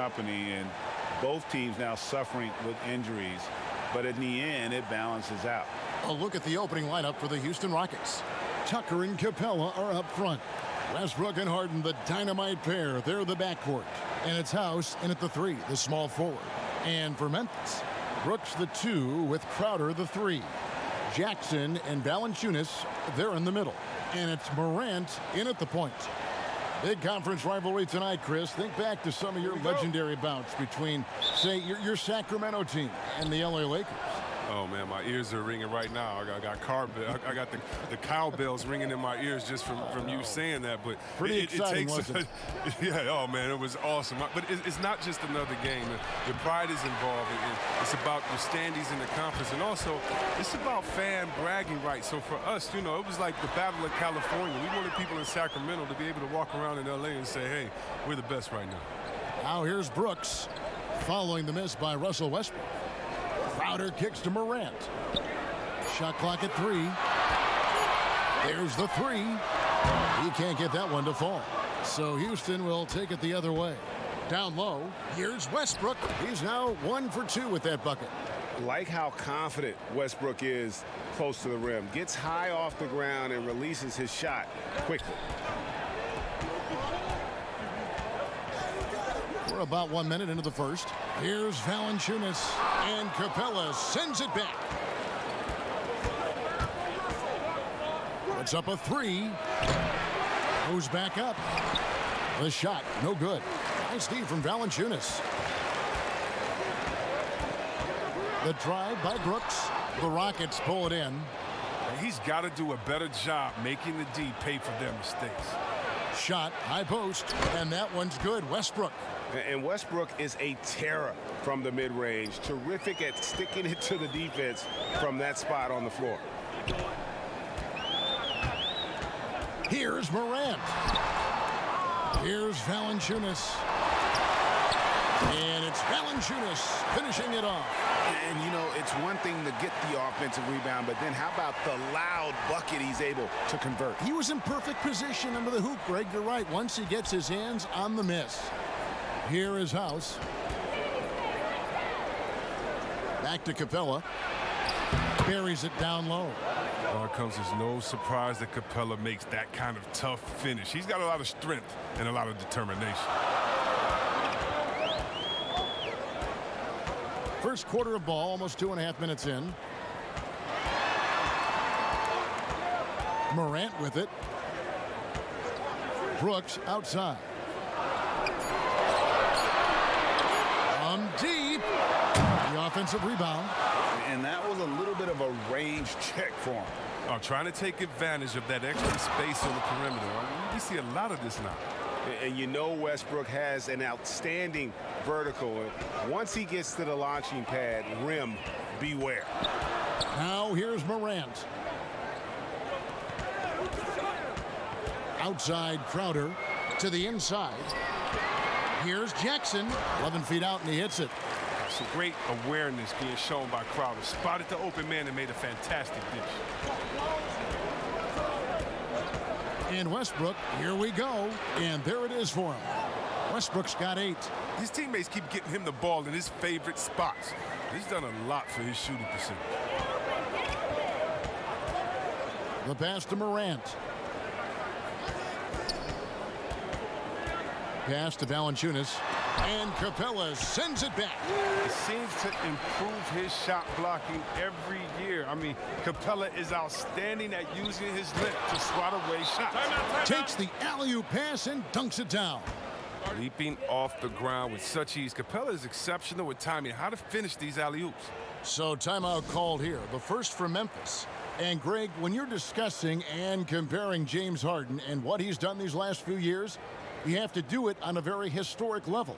company, and both teams now suffering with injuries. But in the end, it balances out. A look at the opening lineup for the Houston Rockets. Tucker and Capella are up front. Westbrook and Harden, the dynamite pair. They're the backcourt. And it's House in at the 3, the small forward. And for Memphis, Brooks the 2 with Crowder the 3. Jackson and Valanciunas, they're in the middle. And it's Morant in at the point. Big conference rivalry tonight, Chris. Think back to some of your legendary bouts between, say, your Sacramento team and the LA Lakers. Oh, man, my ears are ringing right now. I got the cowbells ringing in my ears just from you saying that. But pretty exciting, wasn't it? Yeah, oh, man, it was awesome. But it's not just another game. The pride is involved. It's about your standings in the conference. And also, it's about fan bragging rights. So for us, you know, it was like the Battle of California. We wanted people in Sacramento to be able to walk around in L.A. and say, hey, we're the best right now. Now here's Brooks following the miss by Russell Westbrook. Crowder kicks to Morant. Shot clock at 3. There's the 3. He can't get that one to fall. So Houston will take it the other way. Down low, here's Westbrook. He's now 1 for 2 with that bucket. Like how confident Westbrook is close to the rim. Gets high off the ground and releases his shot quickly. We're about 1 minute into the first. Here's Valanciunas, and Capella sends it back. Puts up a 3. Goes back up. The shot, no good. Nice D from Valanciunas. The drive by Brooks. The Rockets pull it in. He's got to do a better job making the D pay for their mistakes. Shot, high post, and that one's good. Westbrook. And Westbrook is a terror from the mid-range. Terrific at sticking it to the defense from that spot on the floor. Here's Morant. Here's Valanciunas. And it's Valanciunas finishing it off. And, you know, it's one thing to get the offensive rebound, but then how about the loud bucket he's able to convert? He was in perfect position under the hoop, Greg. You're right. Once he gets his hands on the miss. Here is House. Back to Capella. Buries it down low. Well, it comes as no surprise that Capella makes that kind of tough finish. He's got a lot of strength and a lot of determination. First quarter of ball, almost 2.5 minutes in. Morant with it. Brooks outside. From deep. The offensive rebound. And that was a little bit of a range check for him. Trying to take advantage of that extra space on the perimeter. We see a lot of this now. And you know Westbrook has an outstanding vertical. Once he gets to the launching pad, rim, beware. Now here's Morant. Outside Crowder to the inside. Here's Jackson. 11 feet out, and he hits it. Some great awareness being shown by Crowder. Spotted the open man and made a fantastic dish. And Westbrook, here we go. And there it is for him. Westbrook's got 8. His teammates keep getting him the ball in his favorite spots. He's done a lot for his shooting percentage. The pass to Morant. Pass to Valanciunas. And Capella sends it back. He seems to improve his shot blocking every year. I mean, Capella is outstanding at using his length to swat away shots. Takes the alley-oop pass and dunks it down. Leaping off the ground with such ease. Capella is exceptional with timing. How to finish these alley-oops. So timeout called here. The first for Memphis. And Greg, when you're discussing and comparing James Harden and what he's done these last few years, you have to do it on a very historic level.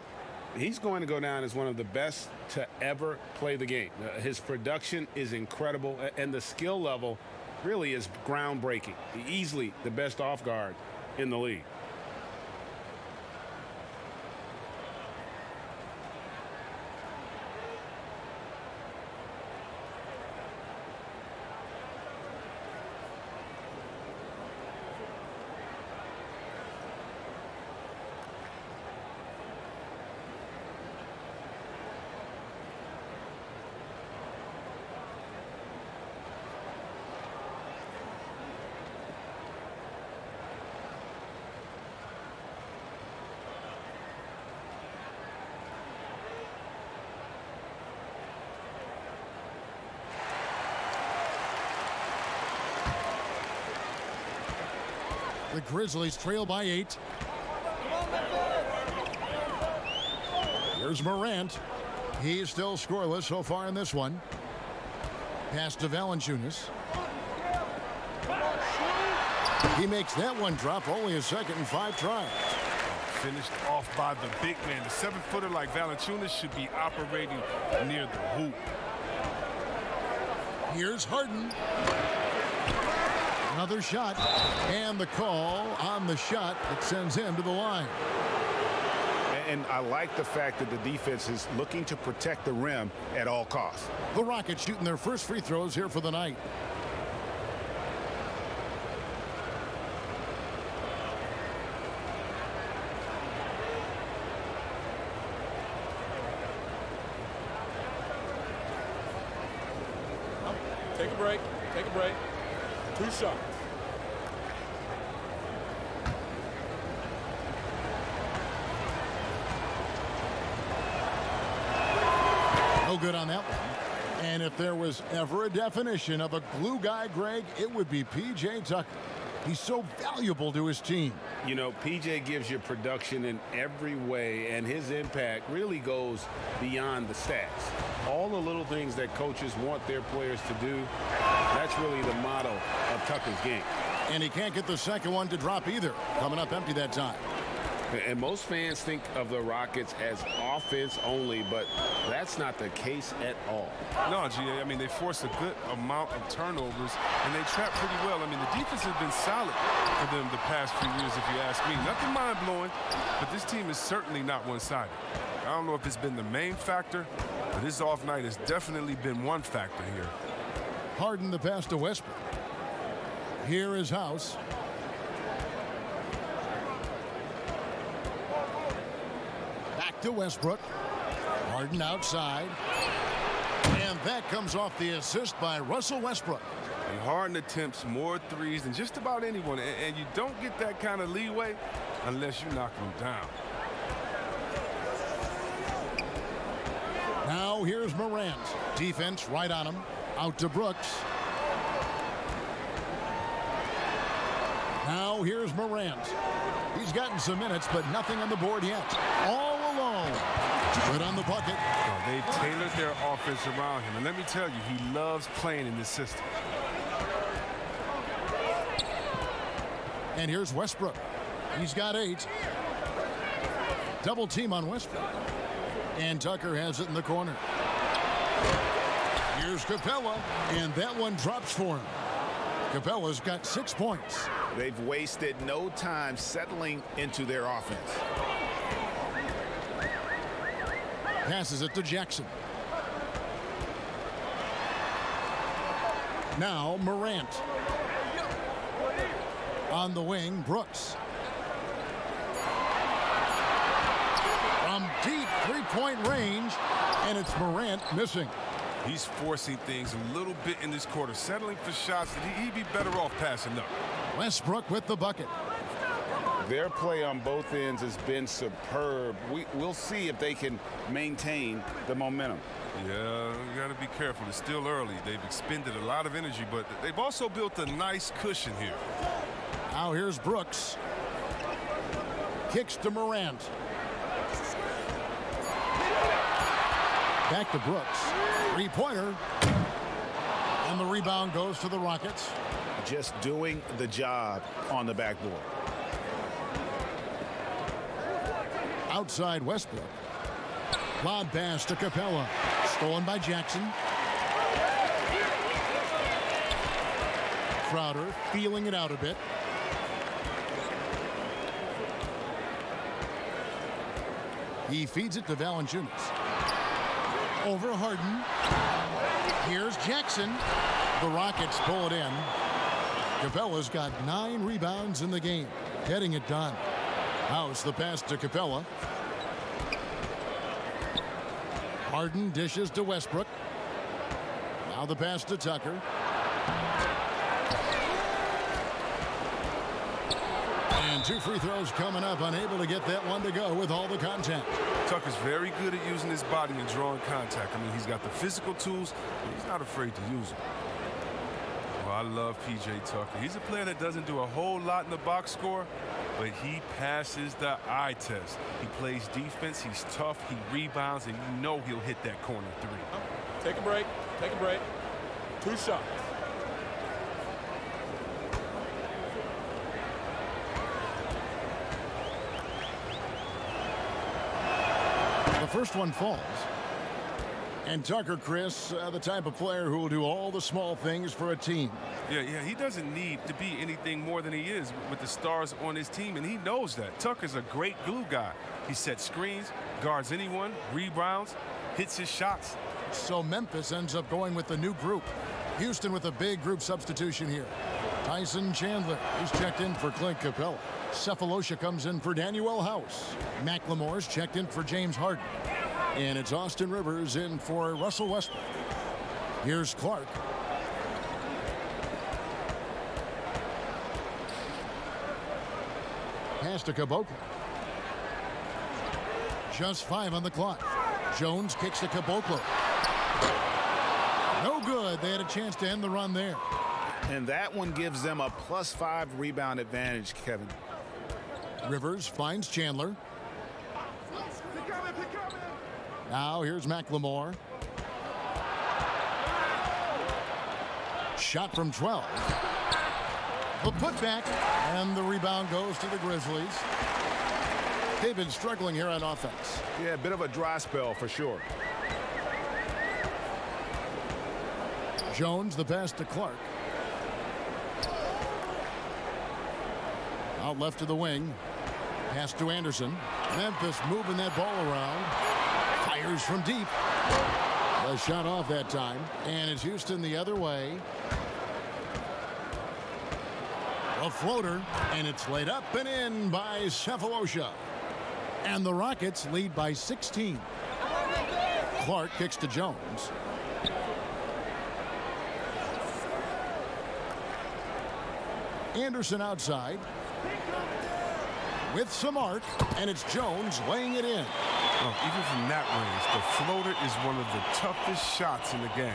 He's going to go down as one of the best to ever play the game. His production is incredible, and the skill level really is groundbreaking. Easily the best off guard in the league. Grizzlies trail by 8. Here's Morant. He's still scoreless so far in this one. Pass to Valanciunas. He makes that one drop, only a second and 5 tries. Finished off by the big man. The 7-footer like Valanciunas should be operating near the hoop. Here's Harden. Another shot, and the call on the shot that sends him to the line. And I like the fact that the defense is looking to protect the rim at all costs. The Rockets shooting their first free throws here for the night. Take a break. Take a break. 2 shots. No good on that one. And if there was ever a definition of a glue guy, Greg, it would be P.J. Tucker. He's so valuable to his team. You know, PJ gives you production in every way, and his impact really goes beyond the stats. All the little things that coaches want their players to do, that's really the motto of Tucker's game. And he can't get the second one to drop either. Coming up empty that time. And most fans think of the Rockets as offense only, but that's not the case at all. No, G, I mean, they force a good amount of turnovers, and they trap pretty well. I mean, the defense has been solid for them the past few years, if you ask me. Nothing mind-blowing, but this team is certainly not one-sided. I don't know if it's been the main factor, but his off night has definitely been one factor here. Harden the pass to Westbrook. Here is House. Back to Westbrook. Harden outside. And that comes off the assist by Russell Westbrook. And Harden attempts more threes than just about anyone, and you don't get that kind of leeway unless you knock them down. Now here's Morant. Defense right on him. Out to Brooks. Now here's Morant. He's gotten some minutes, but nothing on the board yet. All alone. Good on the bucket. Well, they've tailored their offense around him, and let me tell you, he loves playing in this system. And here's Westbrook. He's got 8. Double team on Westbrook. And Tucker has it in the corner. Here's Capella, and that one drops for him. Capella's got 6 points. They've wasted no time settling into their offense. Passes it to Jackson. Now Morant. On the wing, Brooks. From deep three-point range, and it's Morant missing. He's forcing things a little bit in this quarter, settling for shots that he'd be better off passing up. Westbrook with the bucket. Their play on both ends has been superb. We'll see if they can maintain the momentum. Yeah, you got to be careful. It's still early. They've expended a lot of energy, but they've also built a nice cushion here. Now here's Brooks. Kicks to Morant. Back to Brooks. Three-pointer. And the rebound goes to the Rockets. Just doing the job on the backboard. Outside Westbrook. Lob pass to Capella. Stolen by Jackson. Crowder feeling it out a bit. He feeds it to Valanciunas. Over Harden. Here's Jackson. The Rockets pull it in. Capella's got 9 rebounds in the game. Getting it done. House the pass to Capella. Harden dishes to Westbrook. Now the pass to Tucker. And 2 free throws coming up. Unable to get that one to go with all the contact. Tucker's very good at using his body and drawing contact. I mean, he's got the physical tools, but he's not afraid to use them. Well, I love P.J. Tucker. He's a player that doesn't do a whole lot in the box score, but he passes the eye test. He plays defense, he's tough, he rebounds, and you know he'll hit that corner three. Take a break. Take a break. 2 shots. The first one falls. And Tucker, Chris, the type of player who will do all the small things for a team. Yeah, he doesn't need to be anything more than he is with the stars on his team, and he knows that. Tucker's a great glue guy. He sets screens, guards anyone, rebounds, hits his shots. So Memphis ends up going with the new group. Houston with a big group substitution here. Tyson Chandler is checked in for Clint Capella. Cephalosha comes in for Danuel House. McLemore's checked in for James Harden. And it's Austin Rivers in for Russell Westbrook. Here's Clark. Pass to Caboclo. Just 5 on the clock. Jones kicks to Caboclo. No good. They had a chance to end the run there. And that one gives them a +5 rebound advantage, Kevin. Rivers finds Chandler. Now here's McLemore. Shot from 12. The putback, and the rebound goes to the Grizzlies. They've been struggling here on offense. Yeah, a bit of a dry spell for sure. Jones, the pass to Clark. Out left to the wing. Pass to Anderson. Memphis moving that ball around. Fires from deep. A shot off that time. And it's Houston the other way. A floater. And it's laid up and in by Cephalosha. And the Rockets lead by 16. Clark kicks to Jones. Anderson outside. With some arc, and it's Jones laying it in. Oh, even from that range, the floater is one of the toughest shots in the game.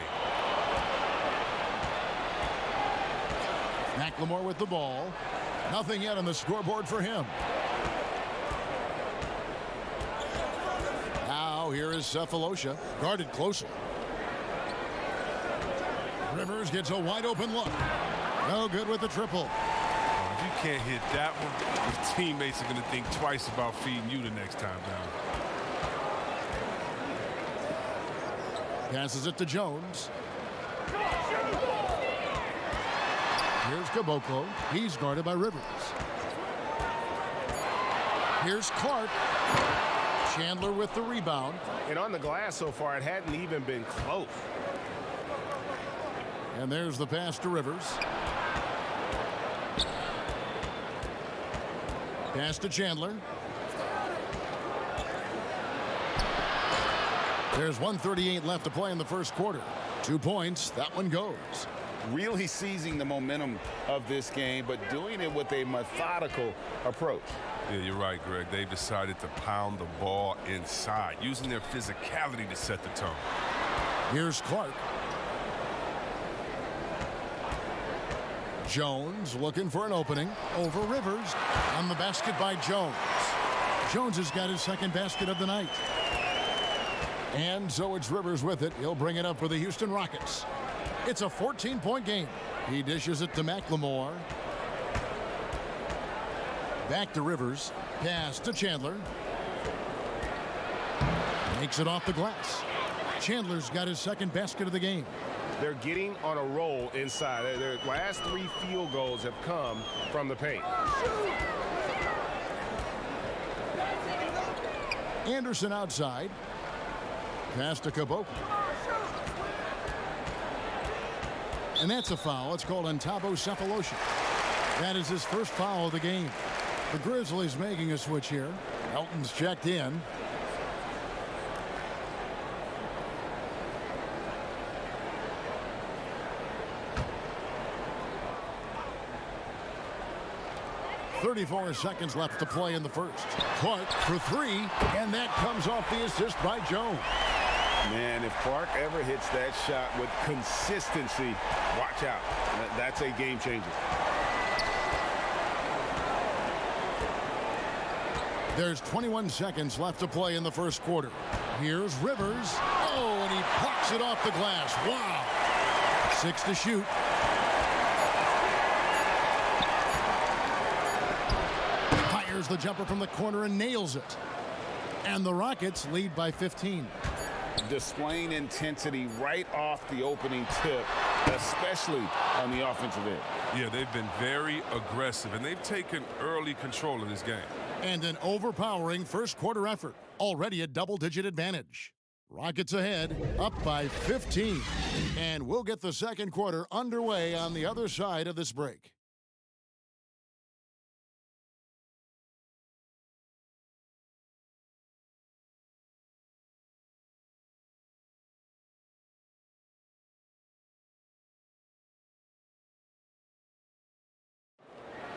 McLemore with the ball. Nothing yet on the scoreboard for him. Now here is Cephalosha, guarded closely. Rivers gets a wide open look. No good with the triple. If you can't hit that one, your teammates are going to think twice about feeding you the next time down. Passes it to Jones. Here's Caboclo. He's guarded by Rivers. Here's Clark. Chandler with the rebound. And on the glass so far, it hadn't even been close. And there's the pass to Rivers. Pass to Chandler. There's 1:38 left to play in the first quarter. 2 points. That one goes. Really seizing the momentum of this game, but doing it with a methodical approach. Yeah, you're right, Greg. They've decided to pound the ball inside, using their physicality to set the tone. Here's Clark. Jones looking for an opening over Rivers. On the basket by Jones. Jones has got his second basket of the night. And so it's Rivers with it. He'll bring it up for the Houston Rockets. It's a 14-point game. He dishes it to McLemore. Back to Rivers. Pass to Chandler. Makes it off the glass. Chandler's got his second basket of the game. They're getting on a roll inside. Their last 3 field goals have come from the paint. Anderson outside. Pass to Caboclo. And that's a foul. It's called on Thabo Cephalosha. That is his first foul of the game. The Grizzlies making a switch here. Elton's checked in. .34 seconds left to play in the first. Clark for 3, and that comes off the assist by Jones. Man, if Clark ever hits that shot with consistency, watch out. That's a game changer. There's 21 seconds left to play in the first quarter. Here's Rivers. Oh, and he blocks it off the glass. Wow. 6 to shoot. Fires the jumper from the corner and nails it. And the Rockets lead by 15. Displaying intensity right off the opening tip, especially on the offensive end. Yeah, they've been very aggressive, and they've taken early control of this game. And an overpowering first quarter effort. Already a double-digit advantage. Rockets ahead, up by 15. And we'll get the second quarter underway on the other side of this break.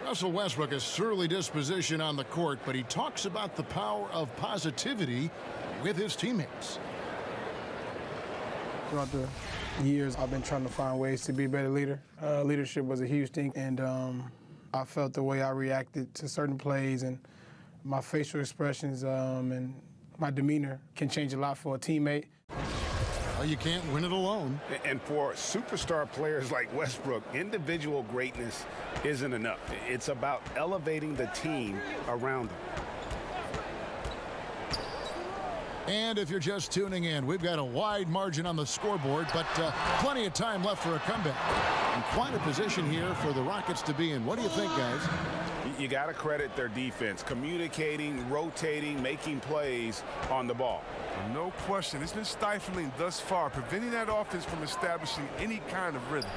Russell Westbrook is surly disposition on the court, but he talks about the power of positivity with his teammates. Throughout the years, I've been trying to find ways to be a better leader. Leadership was a huge thing, and I felt the way I reacted to certain plays and my facial expressions and my demeanor can change a lot for a teammate. Well, you can't win it alone. And for superstar players like Westbrook, individual greatness isn't enough. It's about elevating the team around them. And if you're just tuning in, we've got a wide margin on the scoreboard, but plenty of time left for a comeback. And quite a position here for the Rockets to be in. What do you think, guys? You got to credit their defense, communicating, rotating, making plays on the ball. No question. It's been stifling thus far, preventing that offense from establishing any kind of rhythm.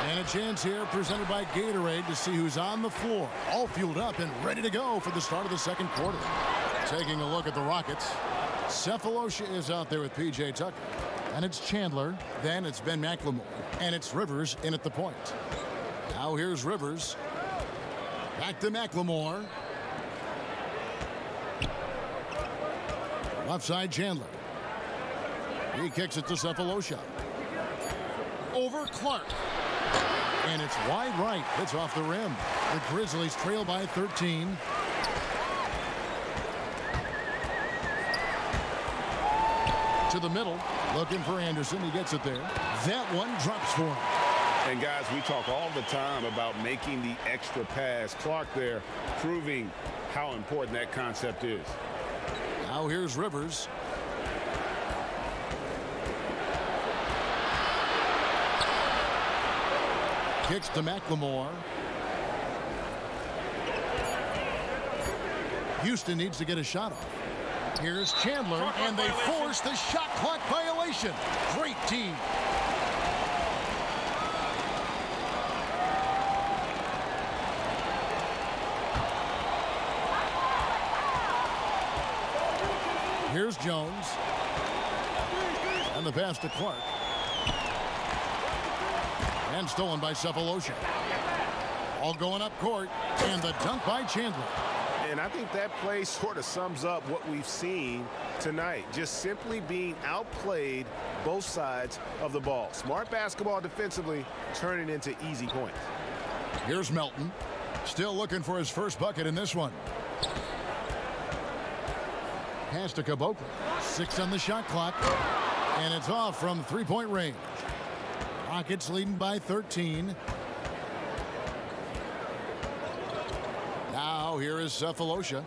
And a chance here presented by Gatorade to see who's on the floor, all fueled up and ready to go for the start of the second quarter. Taking a look at the Rockets, Cephalosha is out there with P.J. Tucker. And it's Chandler, then it's Ben McLemore, and it's Rivers in at the point. Now here's Rivers. Back to McLemore. Left side, Chandler. He kicks it to Cephalosha. Over Clark. And it's wide right. It's off the rim. The Grizzlies trail by 13. To the middle. Looking for Anderson. He gets it there. That one drops for him. And guys, we talk all the time about making the extra pass. Clark there proving how important that concept is. Now here's Rivers. Kicks to McLemore. Houston needs to get a shot off. Here's Chandler, and they force the shot clock violation. Great team. Here's Jones. And the pass to Clark. And stolen by Cephalosha. All going up court. And the dunk by Chandler. And I think that play sort of sums up what we've seen tonight. Just simply being outplayed both sides of the ball. Smart basketball defensively, turning into easy points. Here's Melton. Still looking for his first bucket in this one. Pass to Caboclo. 6 on the shot clock. And it's off from three-point range. Rockets leading by 13. Now here is Cephalosha.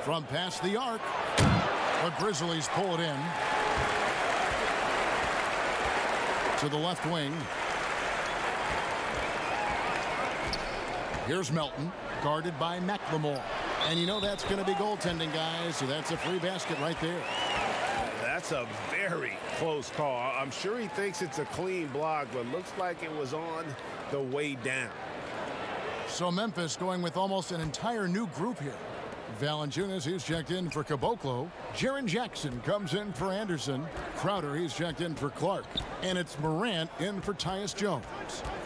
From past the arc. The Grizzlies pull it in. To the left wing. Here's Melton, guarded by McLemore. And you know that's going to be goaltending, guys, so that's a free basket right there. That's a very close call. I'm sure he thinks it's a clean block, but looks like it was on the way down. So Memphis going with almost an entire new group here. Valanciunas, he's checked in for Caboclo. Jaren Jackson comes in for Anderson. Crowder, he's checked in for Clark. And it's Morant in for Tyus Jones.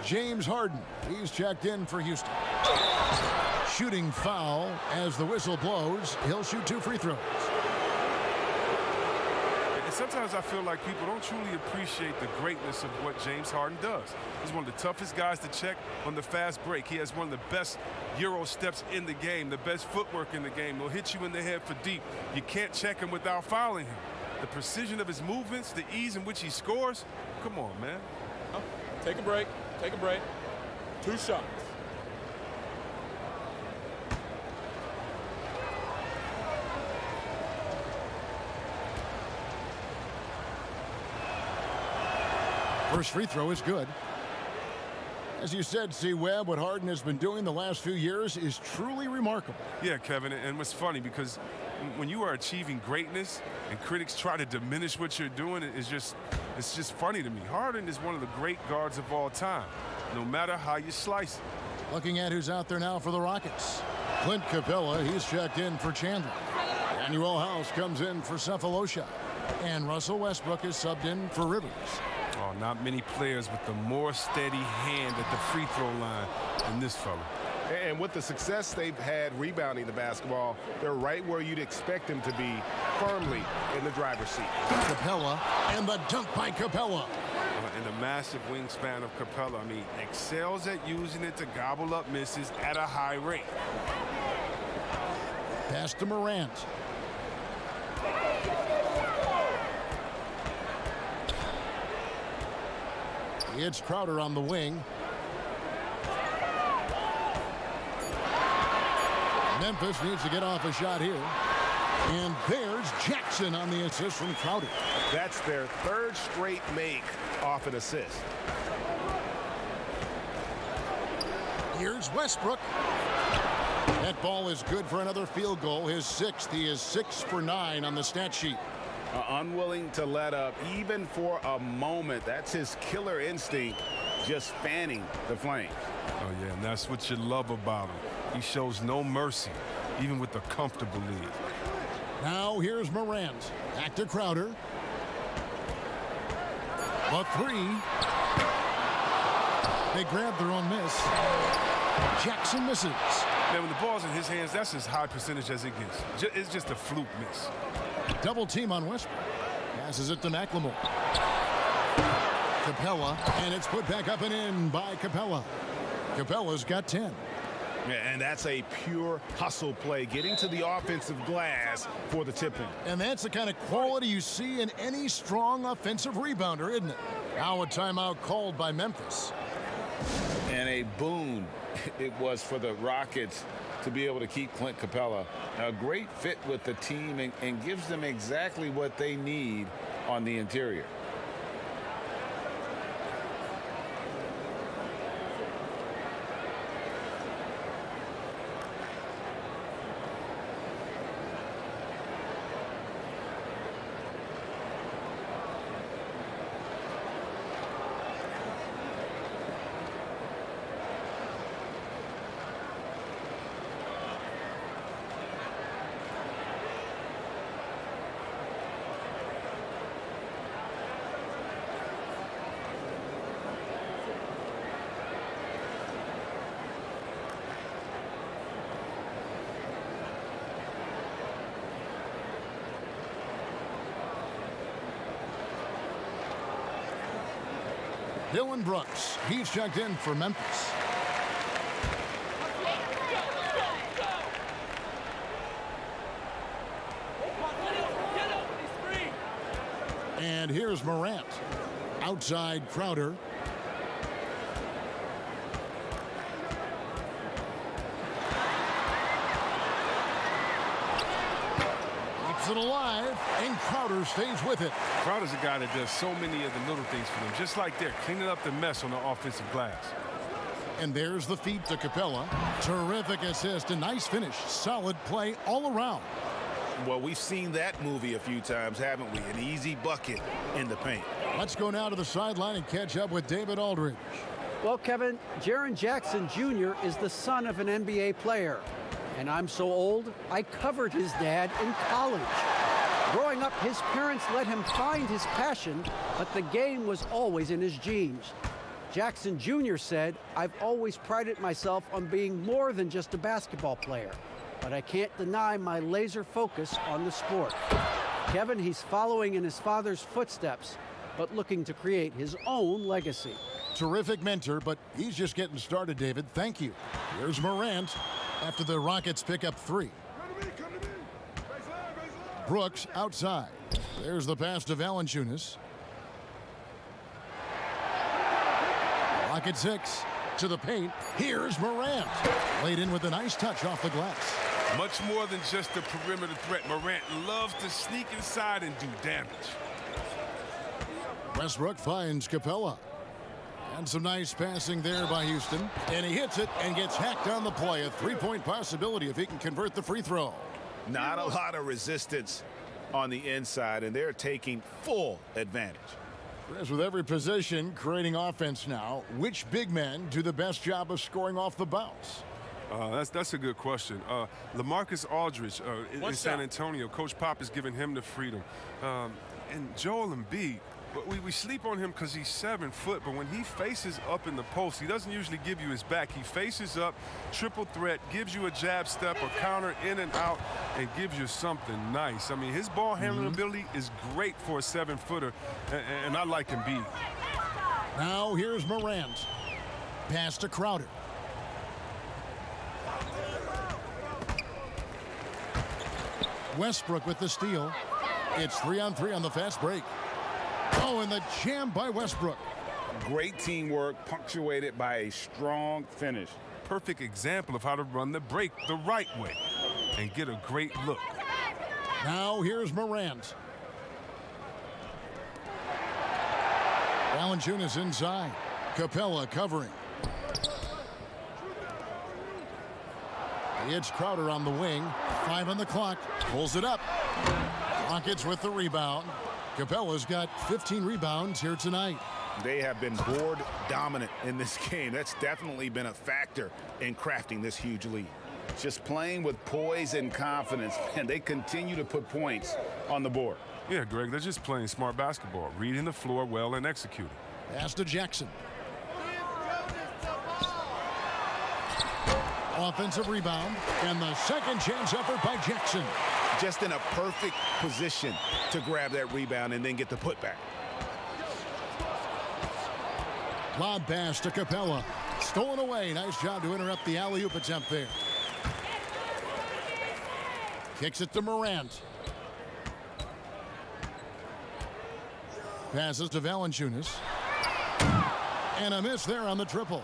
James Harden, he's checked in for Houston. Shooting foul as the whistle blows. He'll shoot 2 free throws. And sometimes I feel like people don't truly appreciate the greatness of what James Harden does. He's one of the toughest guys to check on the fast break. He has one of the best Euro steps in the game, the best footwork in the game. He'll hit you in the head for deep. You can't check him without fouling him. The precision of his movements, the ease in which he scores. Come on, man. Take a break. Take a break. 2 shots. First free throw is good. As you said, C-Webb, what Harden has been doing the last few years is truly remarkable. Yeah, Kevin, and what's funny, because when you are achieving greatness and critics try to diminish what you're doing, it's just funny to me. Harden is one of the great guards of all time, no matter how you slice it. Looking at who's out there now for the Rockets. Clint Capella, he's checked in for Chandler. Daniel House comes in for Cephalosha. And Russell Westbrook is subbed in for Rivers. Oh, not many players with the more steady hand at the free throw line than this fella. And with the success they've had rebounding the basketball, they're right where you'd expect them to be, firmly in the driver's seat. Capella, and the dunk by Capella. And the massive wingspan of Capella, I mean, excels at using it to gobble up misses at a high rate. Pass to Morant. It's Crowder on the wing. Memphis needs to get off a shot here. And there's Jackson on the assist from Crowder. That's their 3rd straight make off an assist. Here's Westbrook. That ball is good for another field goal. His 6th. He is 6 for 9 on the stat sheet. Unwilling to let up even for a moment. That's his killer instinct, just fanning the flames. Oh, yeah, and that's what you love about him. He shows no mercy, even with a comfortable lead. Now here's Morant. Back to Crowder. The 3. They grab their own miss. Jackson misses. Man, when the ball's in his hands, that's as high percentage as it gets. It's just a fluke miss. Double team on Westbrook. Passes it to McLemore. Capella, and it's put back up and in by Capella. Capella's got 10. Yeah, and that's a pure hustle play, getting to the offensive glass for the tip-in. And that's the kind of quality you see in any strong offensive rebounder, isn't it? Now a timeout called by Memphis. And a boon it was for the Rockets to be able to keep Clint Capella. A great fit with the team and gives them exactly what they need on the interior. Dylan Brooks, he's checked in for Memphis. And here's Morant. Outside Crowder. Keeps it alive, and Crowder stays with it. Crowder's a guy that does so many of the little things for them, just like they're cleaning up the mess on the offensive glass. And there's the feed to Capella. Terrific assist, a nice finish. Solid play all around. Well, we've seen that movie a few times, haven't we? An easy bucket in the paint. Let's go now to the sideline and catch up with David Aldridge. Well, Kevin, Jaren Jackson Jr. is the son of an NBA player. And I'm so old, I covered his dad in college. Growing up, his parents let him find his passion, but the game was always in his genes. Jackson Jr. said, "I've always prided myself on being more than just a basketball player, but I can't deny my laser focus on the sport." Kevin, he's following in his father's footsteps, but looking to create his own legacy. Terrific mentor, but he's just getting started, David. Thank you. Here's Morant after the Rockets pick up 3. Brooks outside. There's the pass to Valanciunas. Pocket 6 to the paint. Here's Morant. Laid in with a nice touch off the glass. Much more than just a perimeter threat. Morant loves to sneak inside and do damage. Westbrook finds Capella. And some nice passing there by Houston. And he hits it and gets hacked on the play. A three-point possibility if he can convert the free throw. Not a lot of resistance on the inside, and they're taking full advantage. As with every position creating offense now, which big men do the best job of scoring off the bounce? That's a good question. LaMarcus Aldridge in San Antonio, Coach Pop is giving him the freedom. And Joel Embiid, we sleep on him because he's 7 foot, but when he faces up in the post, he doesn't usually give you his back. He faces up, triple threat, gives you a jab step, a counter in and out, and gives you something nice. I mean, his ball handling ability is great for a 7-footer, and I like Embiid. Now here's Morant. Pass to Crowder. Westbrook with the steal. It's 3-on-3 on the fast break. Oh, and the jam by Westbrook. Great teamwork, punctuated by a strong finish. Perfect example of how to run the break the right way and get a great look. Now here's Morant. Valanciunas inside. Capella covering. It's Crowder on the wing. 5 on the clock. Pulls it up. Rockets with the rebound. Capella's got 15 rebounds here tonight. They have been board dominant in this game. That's definitely been a factor in crafting this huge lead. Just playing with poise and confidence, and they continue to put points on the board. Yeah, Greg, they're just playing smart basketball, reading the floor well and executing. Pass to Jackson. Offensive rebound, and the second chance effort by Jackson. Just in a perfect position to grab that rebound and then get the putback. Lob pass to Capella. Stolen away. Nice job to interrupt the alley-oop attempt there. Kicks it to Morant. Passes to Valanciunas. And a miss there on the triple.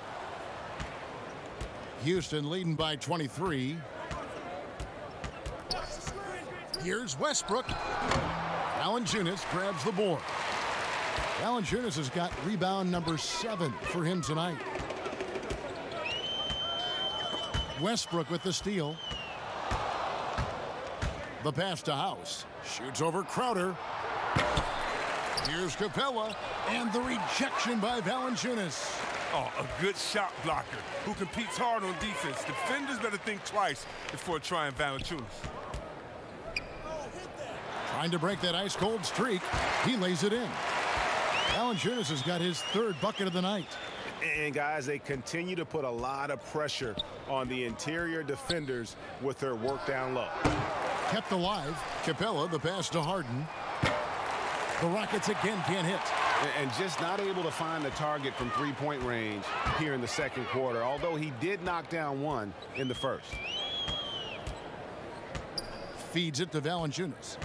Houston leading by 23. Here's Westbrook. Valanciunas grabs the board. Valanciunas has got rebound number 7 for him tonight. Westbrook with the steal. The pass to House. Shoots over Crowder. Here's Capella. And the rejection by Valanciunas. Oh, a good shot blocker who competes hard on defense. Defenders better think twice before trying Valanciunas. Trying to break that ice-cold streak. He lays it in. Valanciunas has got his 3rd bucket of the night. And, guys, they continue to put a lot of pressure on the interior defenders with their work down low. Kept alive. Capella, the pass to Harden. The Rockets again can't hit. And just not able to find the target from three-point range here in the second quarter, although he did knock down one in the first. Feeds it to Valanciunas.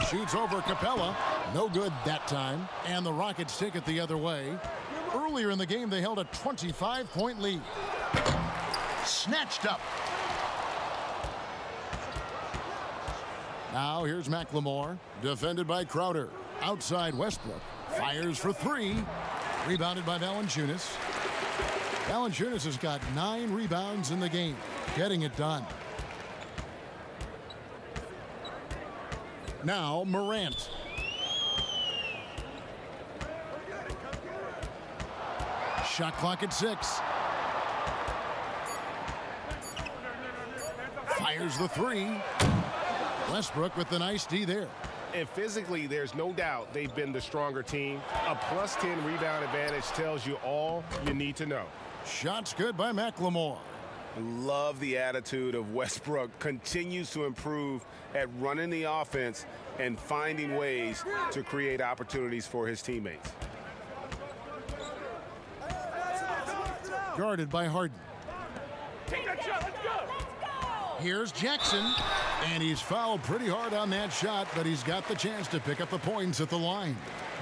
Shoots over Capella. No good that time. And the Rockets take it the other way. Earlier in the game, they held a 25-point lead. Snatched up. Now here's McLemore. Defended by Crowder. Outside Westbrook. Fires for 3. Rebounded by Valanciunas. Valanciunas has got 9 rebounds in the game. Getting it done. Now Morant. Shot clock at 6. Fires the three. Westbrook with the nice D there. And physically, there's no doubt they've been the stronger team. A +10 rebound advantage tells you all you need to know. Shots good by McLemore. Love the attitude of Westbrook. Continues to improve at running the offense and finding ways to create opportunities for his teammates. Guarded by Harden. Take that shot. Let's go. Here's Jackson, and he's fouled pretty hard on that shot, but he's got the chance to pick up the points at the line.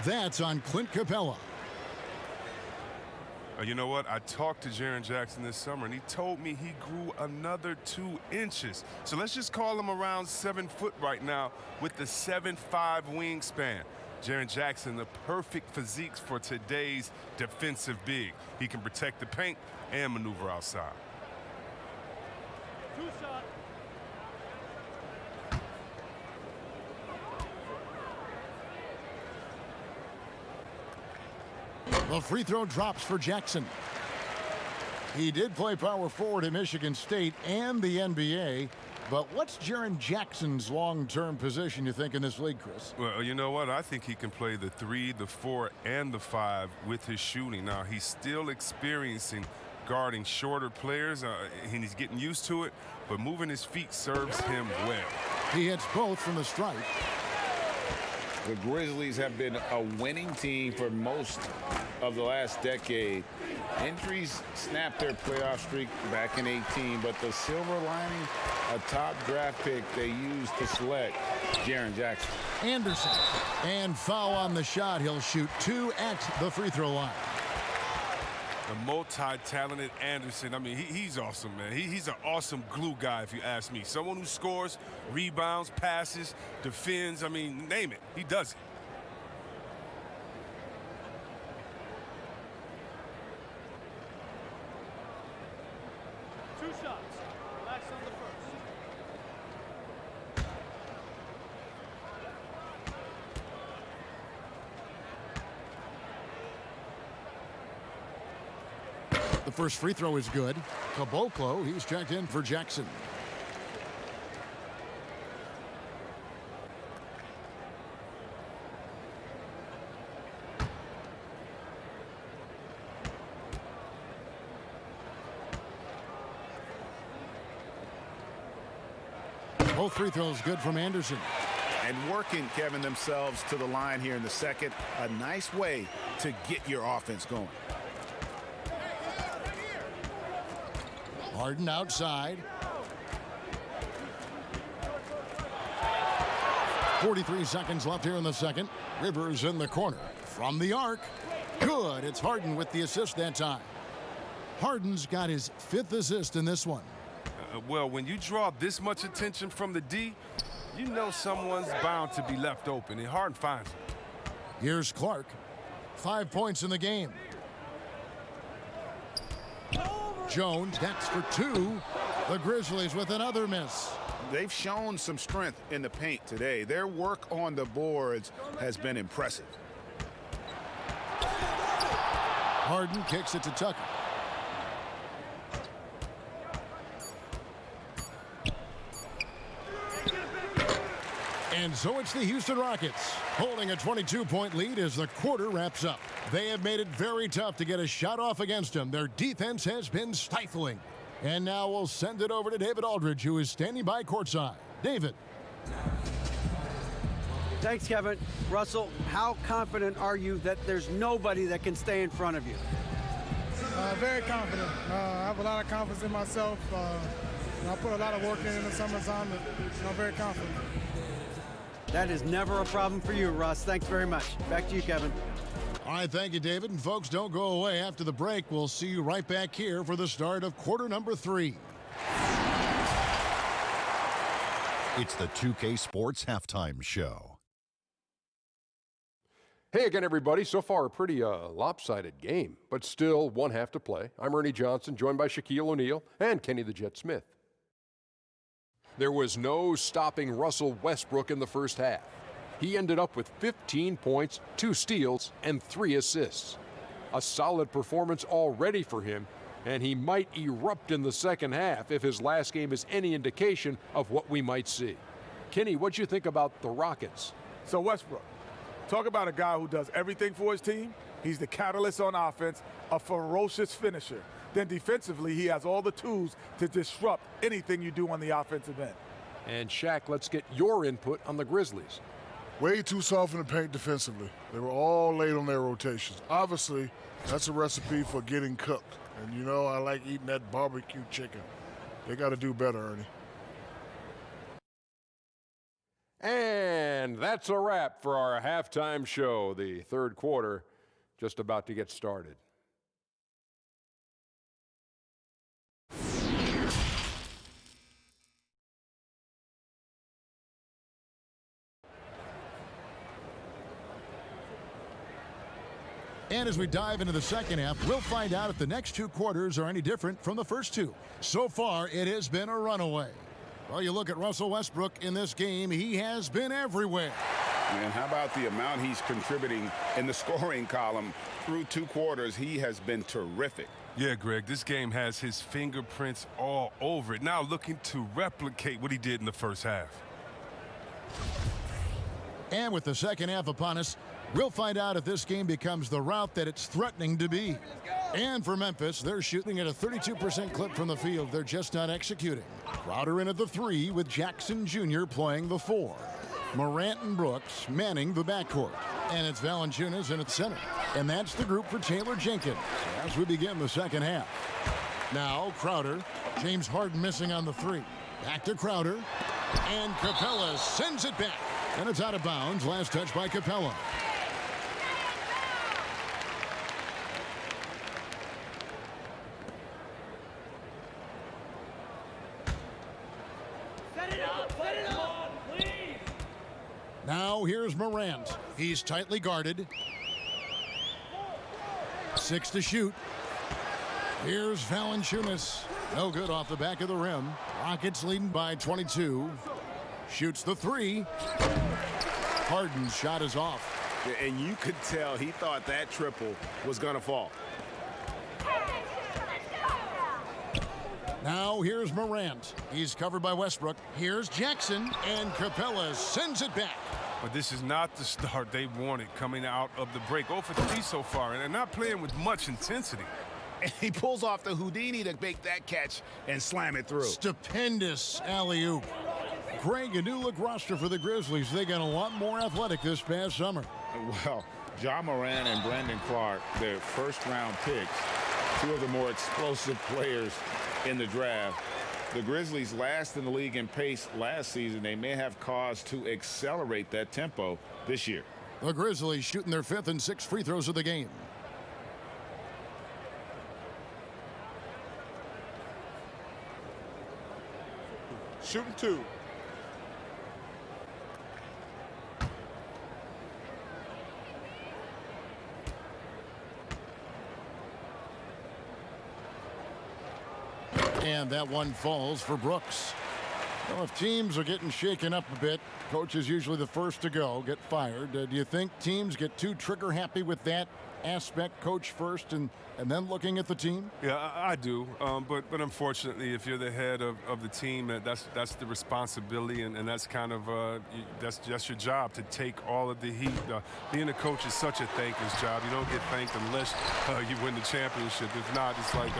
That's on Clint Capella. You know what? I talked to Jaren Jackson this summer, and he told me he grew another 2 inches. So let's just call him around 7 foot right now with the 7'5" wingspan. Jaren Jackson, the perfect physique for today's defensive big. He can protect the paint and maneuver outside. 2 shots. The free throw drops for Jackson. He did play power forward at Michigan State and the NBA. But what's Jaren Jackson's long-term position, you think, in this league, Chris? Well, you know what? I think he can play the 3, the 4, and the 5 with his shooting. Now, he's still experiencing guarding shorter players, and he's getting used to it, but moving his feet serves him well. He hits both from the stripe. The Grizzlies have been a winning team for most of the last decade. Injuries snapped their playoff streak back in 18, but the silver lining, a top draft pick they used to select Jaren Jackson. Anderson. And foul on the shot. He'll shoot 2 at the free throw line. The multi-talented Anderson, I mean, he's awesome, man. He's an awesome glue guy, if you ask me. Someone who scores, rebounds, passes, defends, I mean, name it. He does it. Two shots. Relax on the first. The first free throw is good. Caboclo, he's checked in for Jackson. Both free throws good from Anderson. And working, Kevin, themselves to the line here in the second. A nice way to get your offense going. Harden outside. 43 seconds left here in the second. Rivers in the corner. From the arc. Good. It's Harden with the assist that time. Harden's got his 5th assist in this one. Well, when you draw this much attention from the D, you know someone's bound to be left open, and Harden finds it. Here's Clark. 5 points in the game. Jones, that's for 2. The Grizzlies with another miss. They've shown some strength in the paint today. Their work on the boards has been impressive. Harden kicks it to Tucker. And so it's the Houston Rockets holding a 22-point lead as the quarter wraps up. They have made it very tough to get a shot off against them. Their defense has been stifling. And now we'll send it over to David Aldridge, who is standing by courtside. David. Thanks, Kevin. Russell, how confident are you that there's nobody that can stay in front of you? Very confident. I have a lot of confidence in myself. I put a lot of work in the summertime, and I'm very confident. That is never a problem for you, Russ. Thanks very much. Back to you, Kevin. All right, thank you, David. And folks, don't go away. After the break, we'll see you right back here for the start of quarter number 3. It's the 2K Sports Halftime Show. Hey again, everybody. So far, a pretty lopsided game, but still 1 half to play. I'm Ernie Johnson, joined by Shaquille O'Neal and Kenny the Jet Smith. There was no stopping Russell Westbrook in the first half. He ended up with 15 points, 2 steals, and 3 assists. A solid performance already for him, and he might erupt in the second half if his last game is any indication of what we might see. Kenny, what'd you think about the Rockets? So Westbrook, talk about a guy who does everything for his team. He's the catalyst on offense, a ferocious finisher. Then defensively, he has all the tools to disrupt anything you do on the offensive end. And Shaq, let's get your input on the Grizzlies. Way too soft in the paint defensively. They were all late on their rotations. Obviously, that's a recipe for getting cooked. And you know, I like eating that barbecue chicken. They got to do better, Ernie. And that's a wrap for our halftime show. The third quarter just about to get started. And as we dive into the second half, we'll find out if the next two quarters are any different from the first two. So far, it has been a runaway. Well, you look at Russell Westbrook in this game, he has been everywhere. And how about the amount he's contributing in the scoring column through two quarters? He has been terrific. Yeah, Greg, this game has his fingerprints all over it. Now looking to replicate what he did in the first half. And with the second half upon us, we'll find out if this game becomes the route that it's threatening to be. And for Memphis, they're shooting at a 32% clip from the field. They're just not executing. Crowder in at the 3 with Jackson Jr. playing the 4. Morant and Brooks manning the backcourt. And it's Valanciunas in at center. And that's the group for Taylor Jenkins as we begin the second half. Now Crowder, James Harden missing on the 3. Back to Crowder. And Capella sends it back. And it's out of bounds. Last touch by Capella. Now here's Morant. He's tightly guarded. 6 to shoot. Here's Valanciunas. No good off the back of the rim. Rockets leading by 22. Shoots the 3. Harden's shot is off. And you could tell he thought that triple was going to fall. Now here's Morant. He's covered by Westbrook. Here's Jackson, and Capella sends it back. But this is not the start they wanted coming out of the break. 0 for 3 so far, and they're not playing with much intensity. And he pulls off the Houdini to make that catch and slam it through. Stupendous alley-oop. Greg, a new look roster for the Grizzlies. They got a lot more athletic this past summer. Well, Ja Morant and Brandon Clark, their first-round picks, two of the more explosive players in the draft. The Grizzlies last in the league in pace last season. They may have cause to accelerate that tempo this year. The Grizzlies shooting their 5th and 6th free throws of the game. Shooting 2. And that one falls for Brooks. Well, if teams are getting shaken up a bit, coach is usually the first to go, get fired. Do you think teams get too trigger happy with that aspect, coach first and then looking at the team? Yeah, I do. But unfortunately, if you're the head of the team, that's the responsibility, and that's kind of that's your job to take all of the heat. Being a coach is such a thankless job. You don't get thanked unless you win the championship. If not, it's like,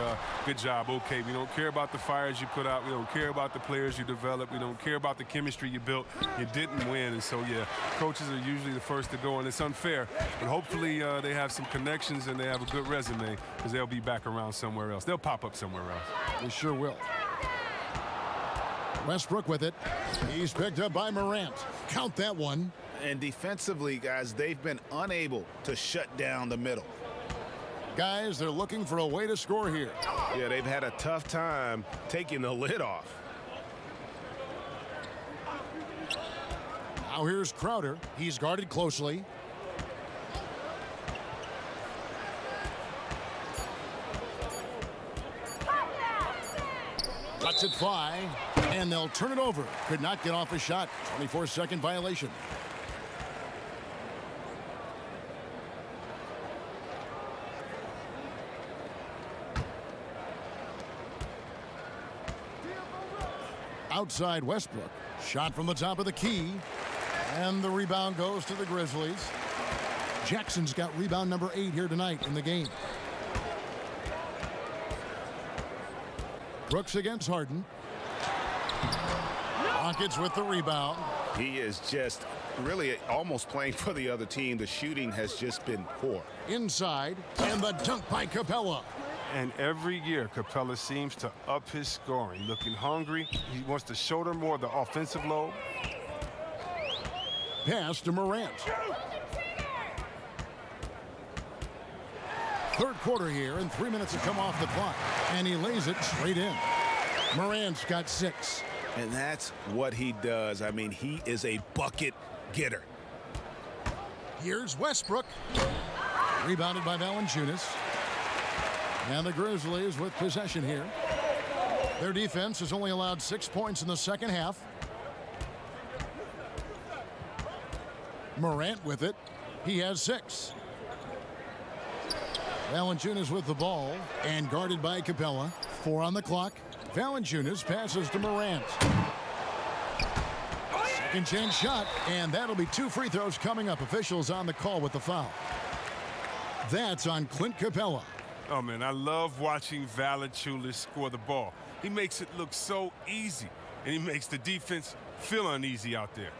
good job, okay. We don't care about the fires you put out. We don't care about the players you develop. We don't care about the chemistry you built. You didn't win, and so, yeah, coaches are usually the first to go, and it's unfair. But hopefully they have some connections and they have a good resume, because they'll be back around somewhere else. They'll pop up somewhere else. They sure will. Westbrook with it. He's picked up by Morant. Count that one. And defensively, guys, they've been unable to shut down the middle. Guys, they're looking for a way to score here. Yeah, they've had a tough time taking the lid off. Now here's Crowder. He's guarded closely. Lets it fly, and they'll turn it over. Could not get off a shot. 24-second violation. Outside Westbrook. Shot from the top of the key. And the rebound goes to the Grizzlies. Jackson's got rebound number 8 here tonight in the game. Brooks against Harden. Rockets with the rebound. He is just really almost playing for the other team. The shooting has just been poor. Inside, and the dunk by Capella. And every year, Capella seems to up his scoring. Looking hungry. He wants to shoulder more of the offensive load. Pass to Morant. Third quarter here, and 3 minutes have come off the clock. And he lays it straight in. Morant's got 6. And that's what he does. I mean, he is a bucket getter. Here's Westbrook. Rebounded by Valanciunas. And the Grizzlies with possession here. Their defense has only allowed 6 points in the second half. Morant with it. He has 6. Valanciunas with the ball and guarded by Capella. 4 on the clock. Valanciunas passes to Morant. Second chance shot, and that'll be 2 free throws coming up. Officials on the call with the foul. That's on Clint Capella. Oh, man, I love watching Valanciunas score the ball. He makes it look so easy, and he makes the defense feel uneasy out there.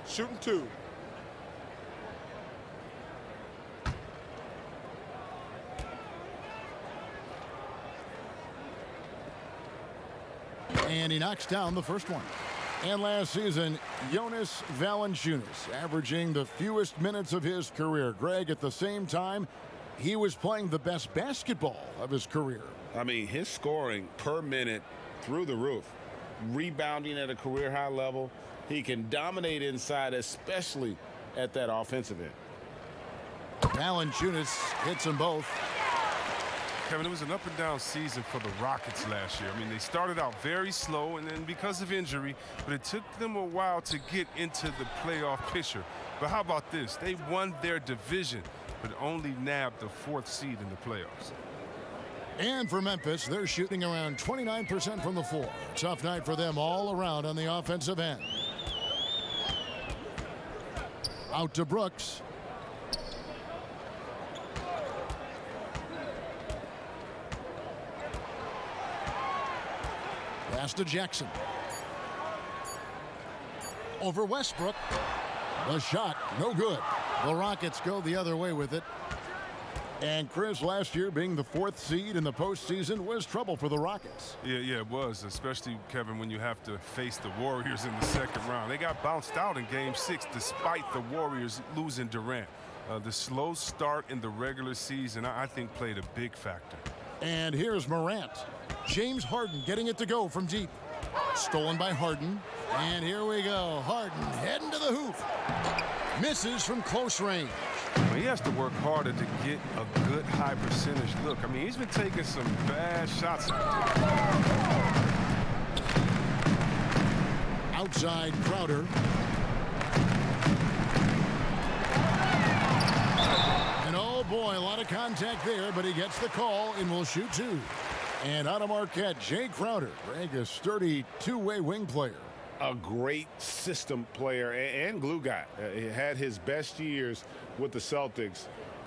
Shooting 2. And he knocks down the first one. And last season, Jonas Valanciunas averaging the fewest minutes of his career. Greg, at the same time, he was playing the best basketball of his career. I mean, his scoring per minute through the roof. Rebounding at a career high level. He can dominate inside, especially at that offensive end. Valanciunas hits them both. Kevin, it was an up-and-down season for the Rockets last year. I mean, they started out very slow, and then because of injury, but it took them a while to get into the playoff picture. But how about this? They won their division, but only nabbed the 4th seed in the playoffs. And for Memphis, they're shooting around 29% from the floor. Tough night for them all around on the offensive end. Out to Brooks. Pass to Jackson. Over Westbrook. The shot, no good. The Rockets go the other way with it. And Chris, last year being the 4th seed in the postseason was trouble for the Rockets. Yeah, it was, especially, Kevin, when you have to face the Warriors in the second round. They got bounced out in Game 6 despite the Warriors losing Durant. The slow start in the regular season, I think, played a big factor. And here's Morant. James Harden getting it to go from deep. Stolen by Harden. And here we go. Harden heading to the hoop. Misses from close range. He has to work harder to get a good high percentage look. I mean, he's been taking some bad shots. Outside Crowder. And oh boy, a lot of contact there, but he gets the call and will shoot 2. And out of Marquette, Jay Crowder, Greg, a sturdy 2-way wing player. A great system player and glue guy. He had his best years with the Celtics.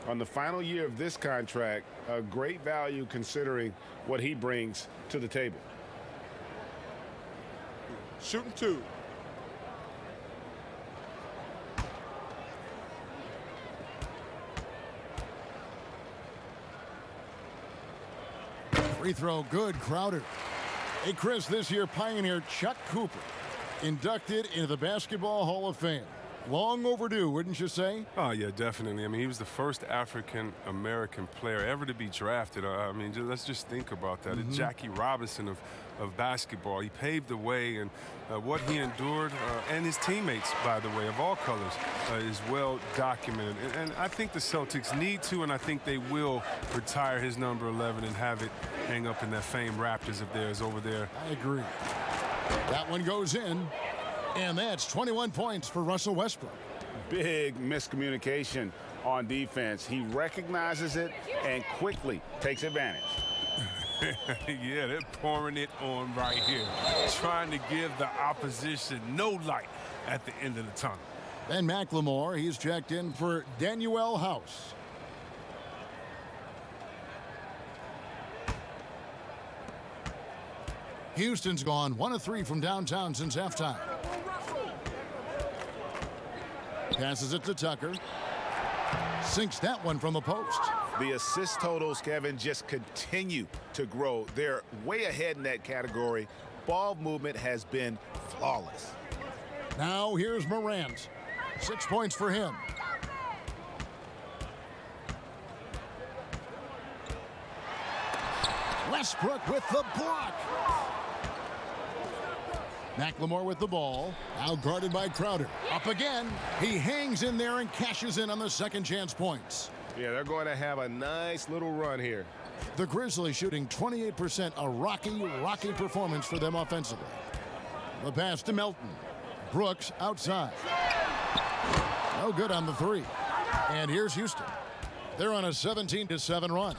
On the final year of this contract, a great value considering what he brings to the table. Shooting 2. Free throw good, Crowder. Hey, Chris, this year pioneer Chuck Cooper inducted into the Basketball Hall of Fame. Long overdue, wouldn't you say? Oh, yeah, definitely. I mean, he was the first African-American player ever to be drafted. I mean, let's just think about that. It's Jackie Robinson of basketball. He paved the way, and what he endured, and his teammates, by the way, of all colors, is well documented. And I think the Celtics need to, and I think they will retire his number 11 and have it hang up in that famed Raptors of theirs over there. I agree. That one goes in, and that's 21 points for Russell Westbrook. Big miscommunication on defense. He recognizes it and quickly takes advantage. Yeah, they're pouring it on right here, trying to give the opposition no light at the end of the tunnel. And McLemore, he's checked in for Daniel House. Houston's gone 1 of 3 from downtown since halftime. Passes it to Tucker. Sinks that one from the post. The assist totals, Kevin, just continue to grow. They're way ahead in that category. Ball movement has been flawless. Now here's Morant. 6 points for him. Westbrook with the block. McLemore with the ball. Now guarded by Crowder. Up again. He hangs in there and cashes in on the second chance points. Yeah, they're going to have a nice little run here. The Grizzlies shooting 28%, a rocky performance for them offensively. The pass to Melton. Brooks outside. No good on the three. And here's Houston. They're on a 17-7 run.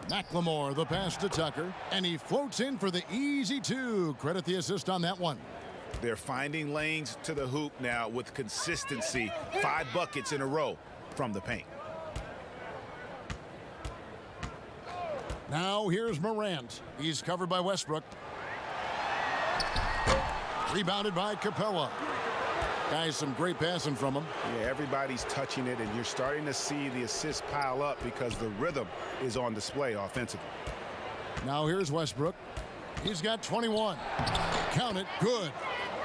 McLemore, the pass to Tucker, and he floats in for the easy two. Credit the assist on that one. They're finding lanes to the hoop now with consistency. 5 buckets in a row from the paint. Now here's Morant. He's covered by Westbrook. Rebounded by Capella. Guys, some great passing from him. Yeah, everybody's touching it, and you're starting to see the assists pile up because the rhythm is on display offensively. Now here's Westbrook. He's got 21. Count it. Good.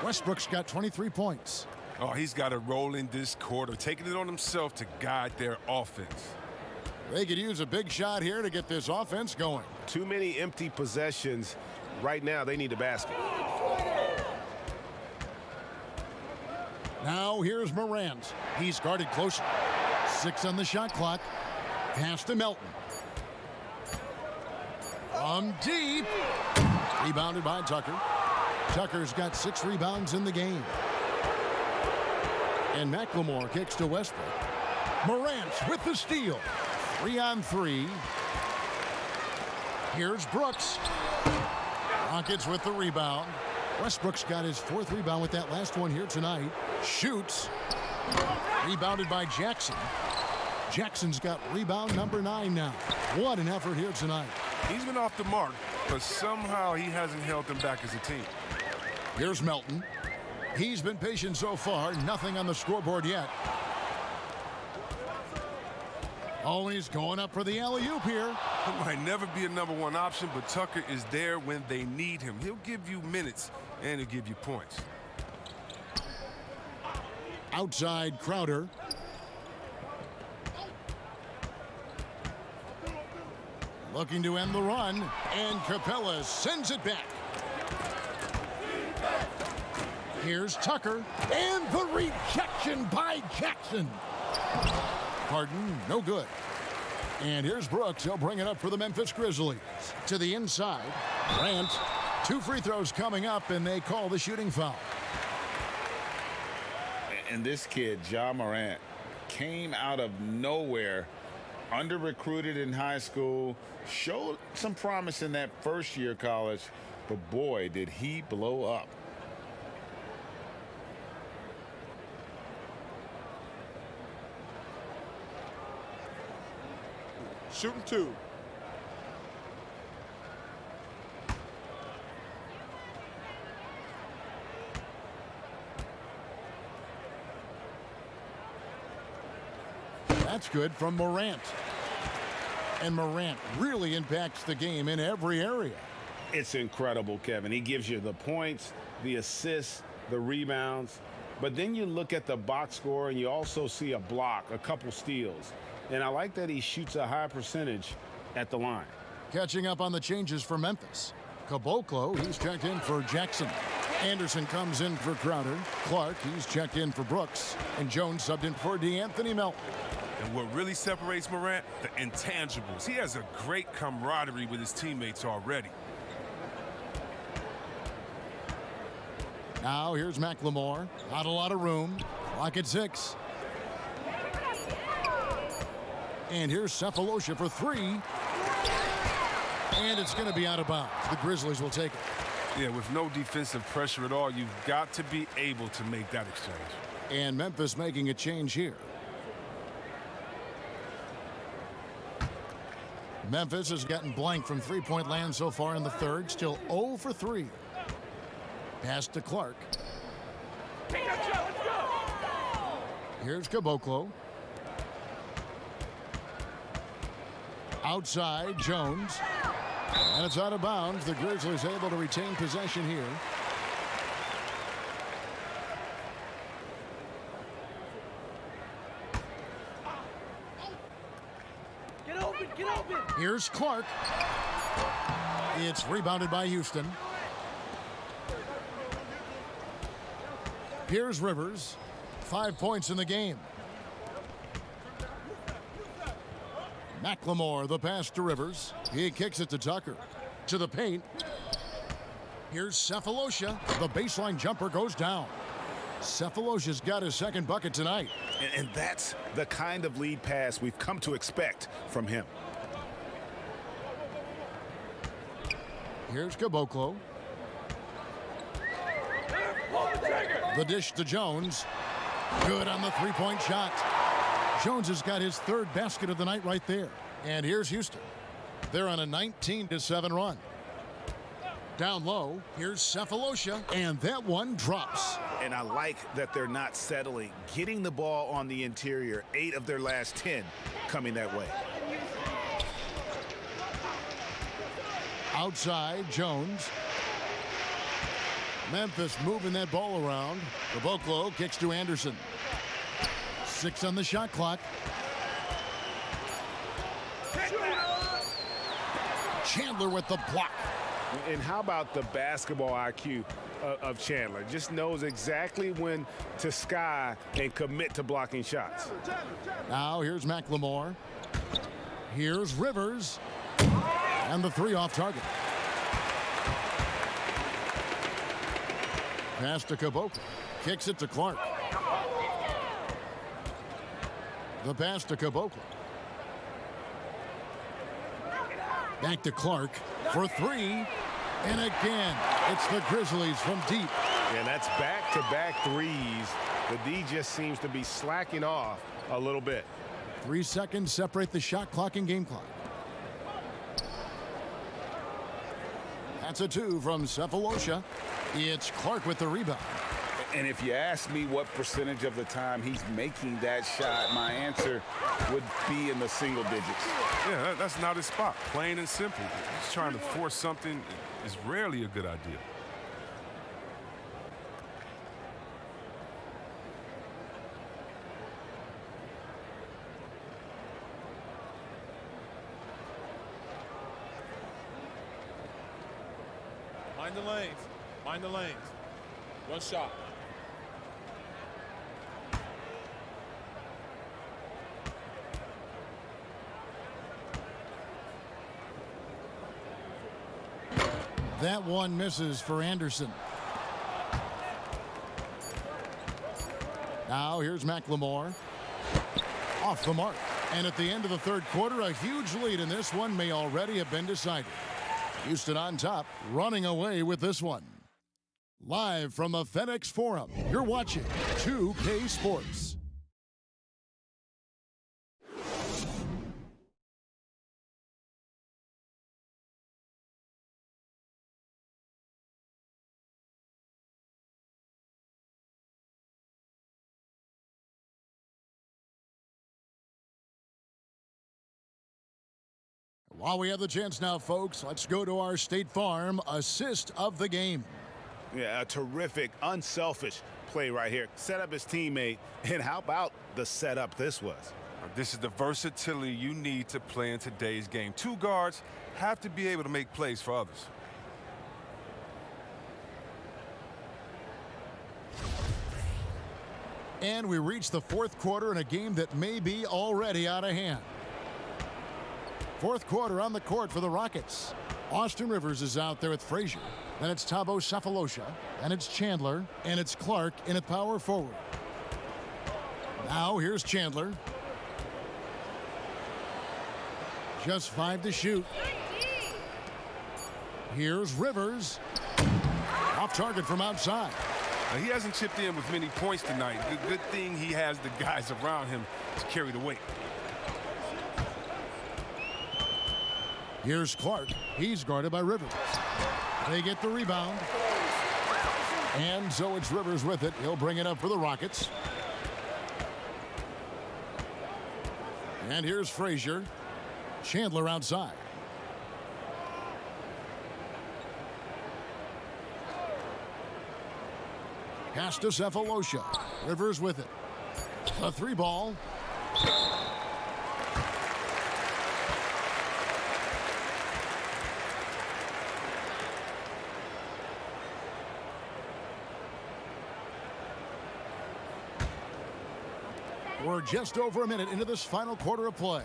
Westbrook's got 23 points. Oh, he's got to roll in this quarter, taking it on himself to guide their offense. They could use a big shot here to get this offense going. Too many empty possessions. Right now, they need a basket. Now here's Morant. He's guarded closer. 6 on the shot clock. Pass to Melton. From deep. Rebounded by Tucker. Tucker's got 6 rebounds in the game. And McLemore kicks to Westbrook. Morant with the steal. 3 on 3. Here's Brooks. Rockets with the rebound. Westbrook's got his 4th rebound with that last one here tonight. Shoots. Rebounded by Jackson. Jackson's got rebound number 9 now. What an effort here tonight. He's been off the mark, but somehow he hasn't held them back as a team. Here's Melton. He's been patient so far. Nothing on the scoreboard yet. Oh, and he's going up for the alley-oop here. It might never be a number 1 option, but Tucker is there when they need him. He'll give you minutes, and he'll give you points. Outside Crowder. Looking to end the run, and Capella sends it back. Here's Tucker, and the rejection by Jackson. Harden, no good. And here's Brooks. He'll bring it up for the Memphis Grizzlies. To the inside. Grant. 2 free throws coming up, and they call the shooting foul. And this kid, Ja Morant, came out of nowhere, under-recruited in high school, showed some promise in that first year of college, but boy, did he blow up. Shooting 2. That's good from Morant. And Morant really impacts the game in every area. It's incredible, Kevin. He gives you the points, the assists, the rebounds. But then you look at the box score, and you also see a block, a couple steals. And I like that he shoots a high percentage at the line. Catching up on the changes for Memphis. Caboclo, he's checked in for Jackson. Anderson comes in for Crowder. Clark, he's checked in for Brooks. And Jones subbed in for DeAnthony Melton. And what really separates Morant? The intangibles. He has a great camaraderie with his teammates already. Now here's McLemore. Not a lot of room. Clock at 6. And here's Cephalosha for three. And it's going to be out of bounds. The Grizzlies will take it. Yeah, with no defensive pressure at all, you've got to be able to make that exchange. And Memphis making a change here. Memphis has gotten blank from three-point land so far in the third. Still 0 for 3. Pass to Clark. Here's Caboclo. Outside, Jones. And it's out of bounds. The Grizzlies able to retain possession here. Get open, get open. Here's Clark. It's rebounded by Houston. Here's Rivers. 5 points in the game. McLemore, the pass to Rivers. He kicks it to Tucker. To the paint. Here's Cephalosha. The baseline jumper goes down. Cephalosha's got his second bucket tonight. And that's the kind of lead pass we've come to expect from him. Here's Caboclo. The dish to Jones. Good on the three-point shot. Jones has got his third basket of the night right there. And here's Houston. They're on a 19-7 run. Down low, here's Cephalosha, and that one drops. And I like that they're not settling. Getting the ball on the interior, 8 of their last 10 coming that way. Outside, Jones. Memphis moving that ball around. Caboclo kicks to Anderson. 6 on the shot clock. Chandler with the block. And how about the basketball IQ of Chandler? Just knows exactly when to sky and commit to blocking shots. Now here's McLemore. Here's Rivers. And the three off target. Pass to Caboclo. Kicks it to Clark. The pass to Caboclo. Back to Clark for three. And again, it's the Grizzlies from deep. Yeah, that's back-to-back threes. The D just seems to be slacking off a little bit. 3 seconds separate the shot clock and game clock. That's a 2 from Cephalosha. It's Clark with the rebound. And if you ask me what percentage of the time he's making that shot, my answer would be in the single digits. Yeah, that's not his spot. Plain and simple. Just trying to force something is rarely a good idea. Mind the lanes. Mind the lanes. One shot. That one misses for Anderson. Now here's McLemore. Off the mark. And at the end of the third quarter, a huge lead in this one may already have been decided. Houston on top, running away with this one. Live from the FedEx Forum, you're watching 2K Sports. While we have the chance now, folks, let's go to our State Farm assist of the game. Yeah, a terrific, unselfish play right here. Set up his teammate, and how about the setup this was? This is the versatility you need to play in today's game. 2 guards have to be able to make plays for others. And we reach the fourth quarter in a game that may be already out of hand. Fourth quarter on the court for the Rockets. Austin Rivers is out there with Frazier. Then it's Thabo Cephalosha. And it's Chandler. And it's Clark in at power forward. Now here's Chandler. Just 5 to shoot. Here's Rivers. Off target from outside. Now, he hasn't chipped in with many points tonight. Good thing he has the guys around him to carry the weight. Here's Clark. He's guarded by Rivers. They get the rebound. And so it's Rivers with it. He'll bring it up for the Rockets. And here's Frazier. Chandler outside. Pass to Cephalosha. Rivers with it. A 3-ball. We're just over a minute into this final quarter of play.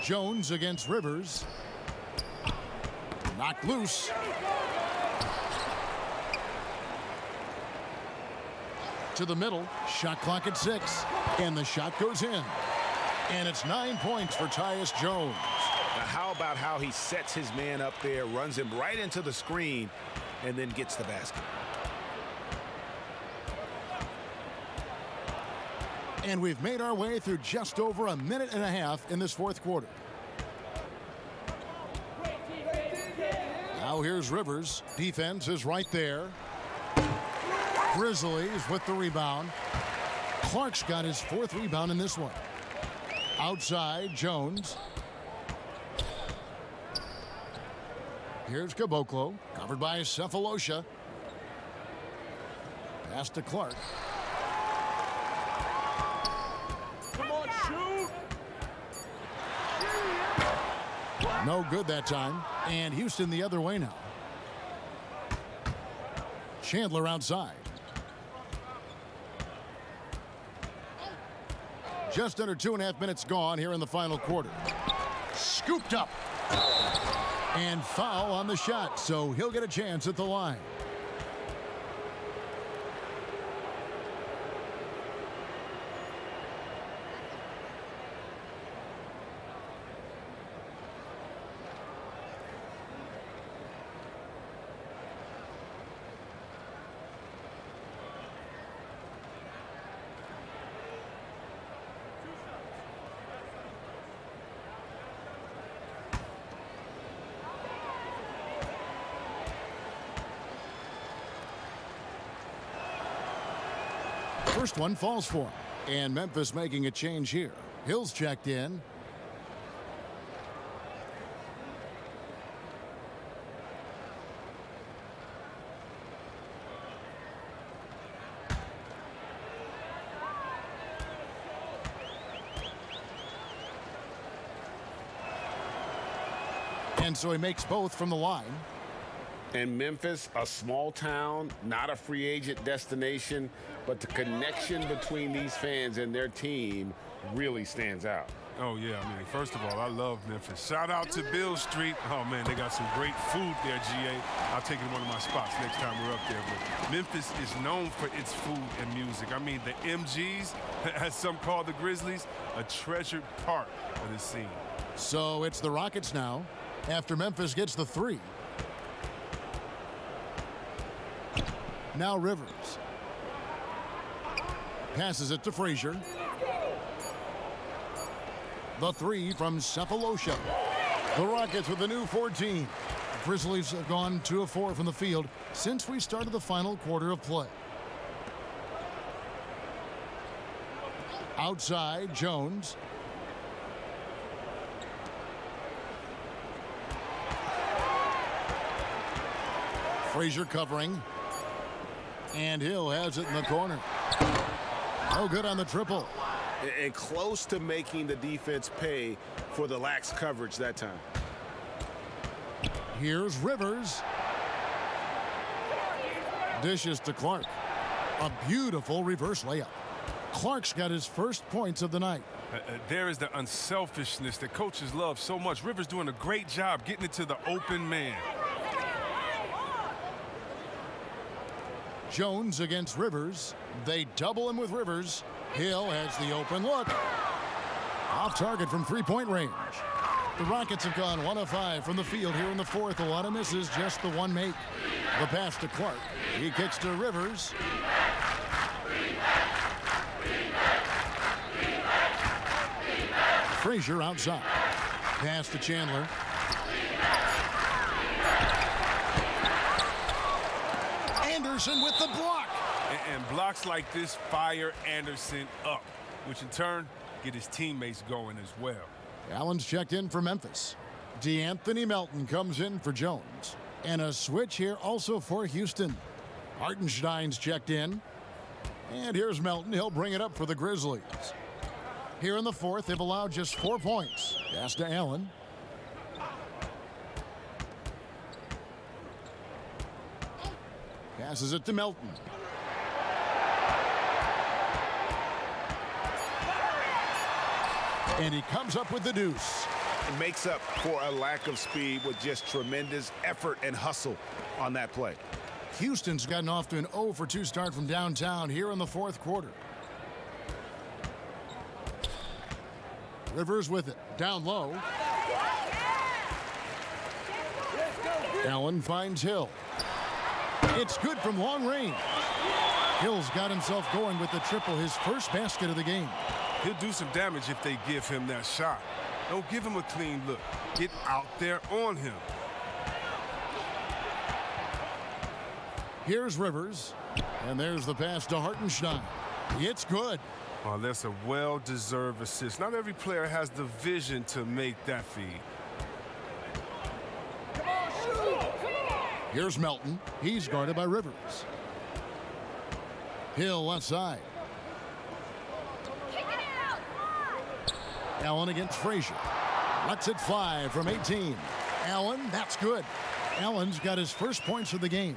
Jones against Rivers. Knocked loose. To the middle. Shot clock at 6. And the shot goes in. And it's 9 points for Tyus Jones. Now, how about how he sets his man up there, runs him right into the screen, and then gets the basket. And we've made our way through just over a minute and a half in this fourth quarter. Now here's Rivers. Defense is right there. Grizzlies with the rebound. Clark's got his 4th rebound in this one. Outside, Jones. Here's Caboclo, covered by Cephalosha. Pass to Clark. Come on, shoot! No good that time. And Houston the other way now. Chandler outside. Just under 2.5 minutes gone here in the final quarter. Scooped up. And foul on the shot, so he'll get a chance at the line. First one falls for him. And Memphis making a change here. Hill's checked in. And so he makes both from the line. And Memphis, a small town, not a free agent destination, but the connection between these fans and their team really stands out. Oh, yeah. I mean, first of all, I love Memphis. Shout out to Bill Street. Oh, man, they got some great food there, GA. I'll take it in one of my spots next time we're up there. But Memphis is known for its food and music. I mean, the MGs, as some call the Grizzlies, a treasured part of the scene. So it's the Rockets now, after Memphis gets the 3. Now Rivers. Passes it to Frazier. The 3 from Cephalosha. The Rockets with a new 14. Grizzlies have gone 2 of 4 from the field since we started the final quarter of play. Outside, Jones. Frazier covering. And Hill has it in the corner. No good on the triple. And close to making the defense pay for the lax coverage that time. Here's Rivers. Dishes to Clark. A beautiful reverse layup. Clark's got his first points of the night. There is the unselfishness that coaches love so much. Rivers doing a great job getting it to the open man. Jones against Rivers. They double him with Rivers. Hill has the open look. Off target from three-point range. The Rockets have gone 1 of 5 from the field here in the fourth. A lot of misses, just the one make. The pass to Clark. He kicks to Rivers. Frazier outside. Pass to Chandler. Anderson with the block. And blocks like this fire Anderson up, which in turn get his teammates going as well. Allen's checked in for Memphis. DeAnthony Melton comes in for Jones. And a switch here also for Houston. Hartenstein's checked in. And here's Melton. He'll bring it up for the Grizzlies. Here in the fourth, they've allowed just 4 points. Pass to Allen. Passes it to Melton. And he comes up with the deuce. It makes up for a lack of speed with just tremendous effort and hustle on that play. Houston's gotten off to an 0 for 2 start from downtown here in the fourth quarter. Rivers with it. Down low. Allen finds Hill. It's good from long range. Hill's got himself going with the triple, his first basket of the game. He'll do some damage if they give him that shot. Don't give him a clean look. Get out there on him. Here's Rivers. And there's the pass to Hartenstein. It's good. Oh, that's a well-deserved assist. Not every player has the vision to make that feed. Here's Melton. He's guarded by Rivers. Hill outside. Allen against Frazier. Lets it fly from 18. Allen, that's good. Allen's got his first points of the game.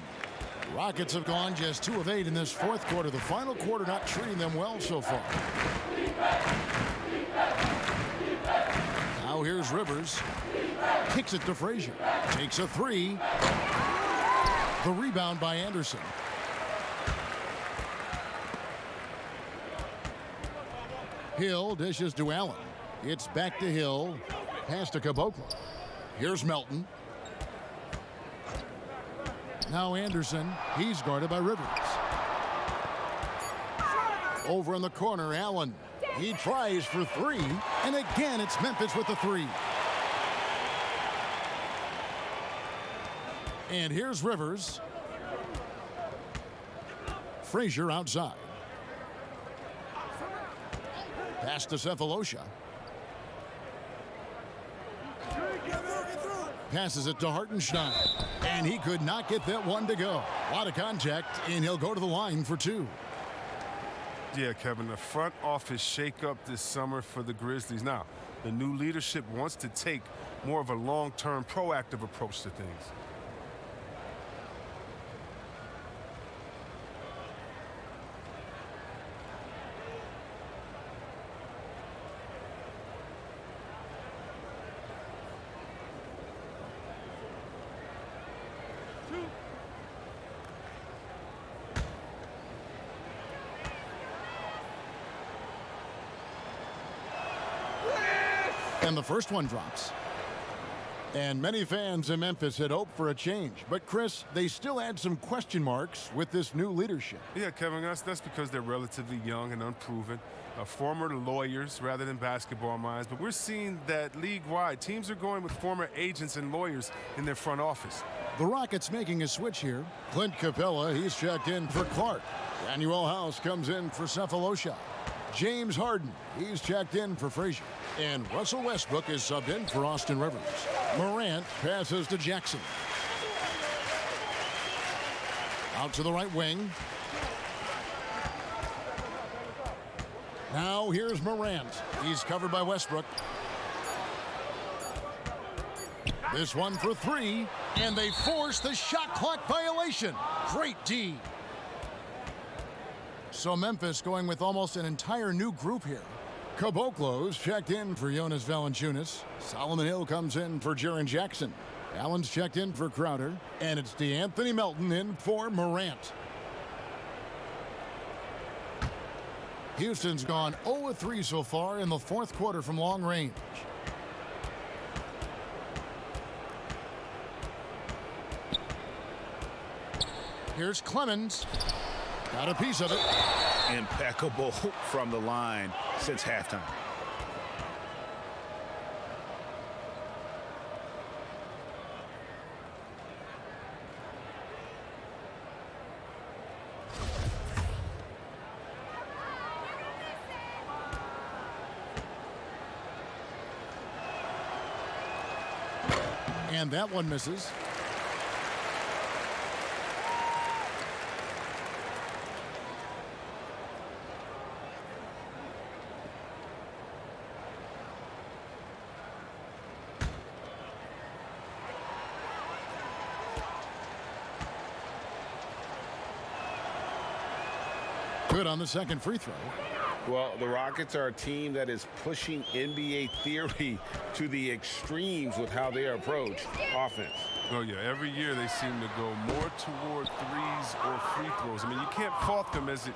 Rockets have gone just 2 of 8 in this fourth quarter. The final quarter not treating them well so far. Now here's Rivers. Kicks it to Frazier. Takes a 3. The rebound by Anderson. Hill dishes to Allen. It's back to Hill. Pass to Caboclo. Here's Melton. Now Anderson. He's guarded by Rivers. Over in the corner, Allen. He tries for 3. And again, it's Memphis with the 3. And here's Rivers. Frazier outside. Pass to Cephalosha. Passes it to Hartenstein. And he could not get that one to go. A lot of contact, and he'll go to the line for 2. Yeah, Kevin, the front office shakeup this summer for the Grizzlies. Now, the new leadership wants to take more of a long-term, proactive approach to things. And the first one drops. And many fans in Memphis had hoped for a change. But, Chris, they still had some question marks with this new leadership. Yeah, Kevin, that's because they're relatively young and unproven. Former lawyers rather than basketball minds. But we're seeing that league-wide, teams are going with former agents and lawyers in their front office. The Rockets making a switch here. Clint Capella, he's checked in for Clark. Daniel House comes in for Cephalosha. James Harden, he's checked in for Frazier. And Russell Westbrook is subbed in for Austin Rivers. Morant passes to Jackson. Out to the right wing. Now here's Morant. He's covered by Westbrook. This one for 3. And they force the shot clock violation. Great D. So Memphis going with almost an entire new group here. Caboclo's checked in for Jonas Valanciunas. Solomon Hill comes in for Jaren Jackson. Allen's checked in for Crowder. And it's DeAnthony Melton in for Morant. Houston's gone 0-3 so far in the fourth quarter from long range. Here's Clemens. Got a piece of it. Impeccable from the line since halftime. And that one misses. Good on the second free throw. Well, the Rockets are a team that is pushing NBA theory to the extremes with how they approach offense. Oh, yeah, every year they seem to go more toward threes or free throws. I mean, you can't fault them as it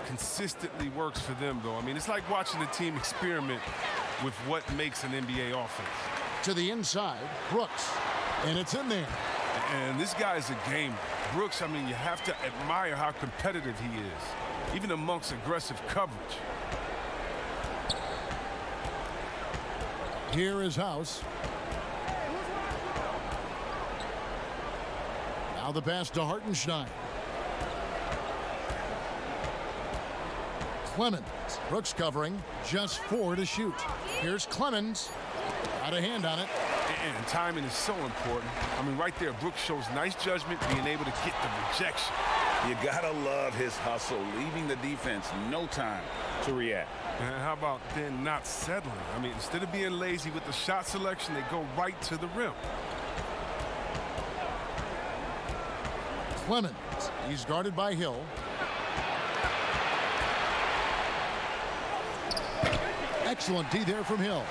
consistently works for them, though. I mean, it's like watching a team experiment with what makes an NBA offense. To the inside, Brooks, and it's in there. And this guy is a gamer. Brooks, I mean, you have to admire how competitive he is, even amongst aggressive coverage. Here is House. Now the pass to Hartenstein. Clemens. Brooks covering. Just 4 to shoot. Here's Clemens. Got a hand on it. And timing is so important. I mean, right there, Brooks shows nice judgment, being able to get the rejection. You gotta love his hustle, leaving the defense no time to react. And how about then not settling? I mean, instead of being lazy with the shot selection, they go right to the rim. Clemens. He's guarded by Hill. Excellent D there from Hill.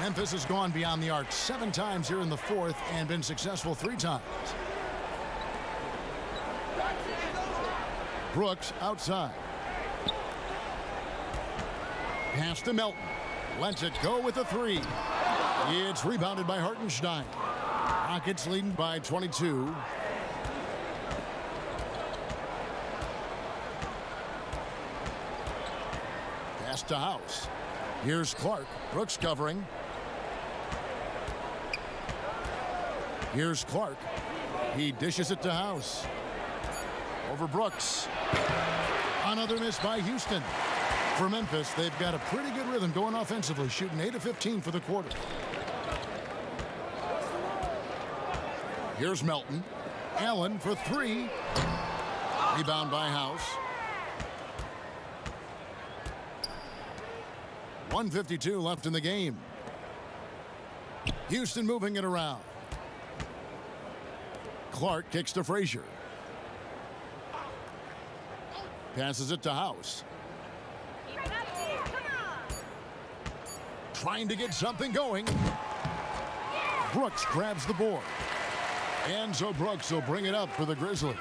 Memphis has gone beyond the arc 7 times here in the fourth and been successful 3 times. Brooks outside. Pass to Melton. Lets it go with a 3. It's rebounded by Hartenstein. Rockets leading by 22. Pass to House. Here's Clark. Brooks covering. Here's Clark. He dishes it to House. Over Brooks. Another miss by Houston. For Memphis, they've got a pretty good rhythm going offensively, shooting 8 of 15 for the quarter. Here's Melton. Allen for 3. Rebound by House. 1:52 left in the game. Houston moving it around. Clark kicks to Frazier. Passes it to House. Trying to get something going. Brooks grabs the board. And so Brooks will bring it up for the Grizzlies.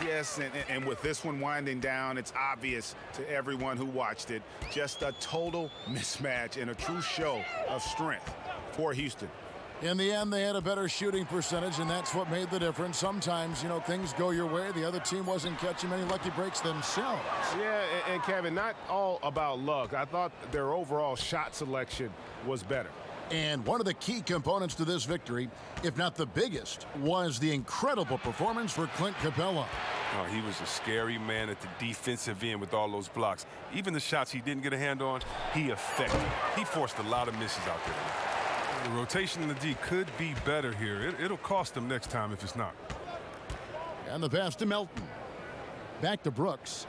Yes, and with this one winding down, it's obvious to everyone who watched it. Just a total mismatch and a true show of strength for Houston. In the end, they had a better shooting percentage, and that's what made the difference. Sometimes, you know, things go your way. The other team wasn't catching many lucky breaks themselves. Yeah, and Kevin, not all about luck. I thought their overall shot selection was better. And one of the key components to this victory, if not the biggest, was the incredible performance for Clint Capella. Oh, he was a scary man at the defensive end with all those blocks. Even the shots he didn't get a hand on, he affected. He forced a lot of misses out there. The rotation in the D could be better here. It'll cost them next time if it's not. And the pass to Melton. Back to Brooks.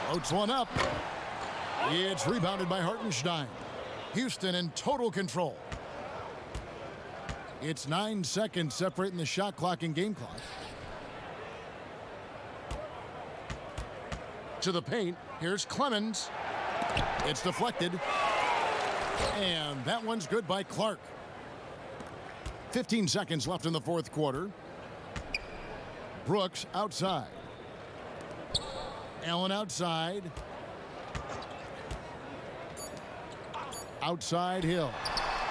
Floats one up. It's rebounded by Hartenstein. Houston in total control. It's 9 seconds separating the shot clock and game clock. To the paint. Here's Clemens. It's deflected. And that one's good by Clark. 15 seconds left in the fourth quarter. Brooks outside. Allen outside. Outside Hill.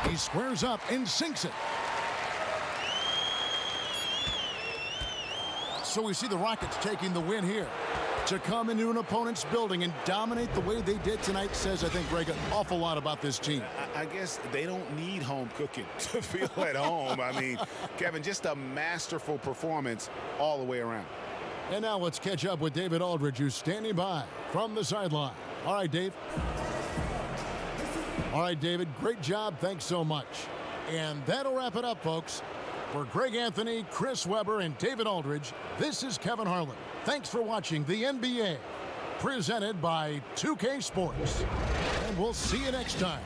He squares up and sinks it. So we see the Rockets taking the win here. To come into an opponent's building and dominate the way they did tonight says, I think, Greg, an awful lot about this team. I guess they don't need home cooking to feel at home. I mean, Kevin, just a masterful performance all the way around. And now let's catch up with David Aldridge, who's standing by from the sideline. All right, Dave. All right, David, great job. Thanks so much. And that'll wrap it up, folks. For Greg Anthony, Chris Webber, and David Aldridge, this is Kevin Harlan. Thanks for watching the NBA, presented by 2K Sports. And we'll see you next time.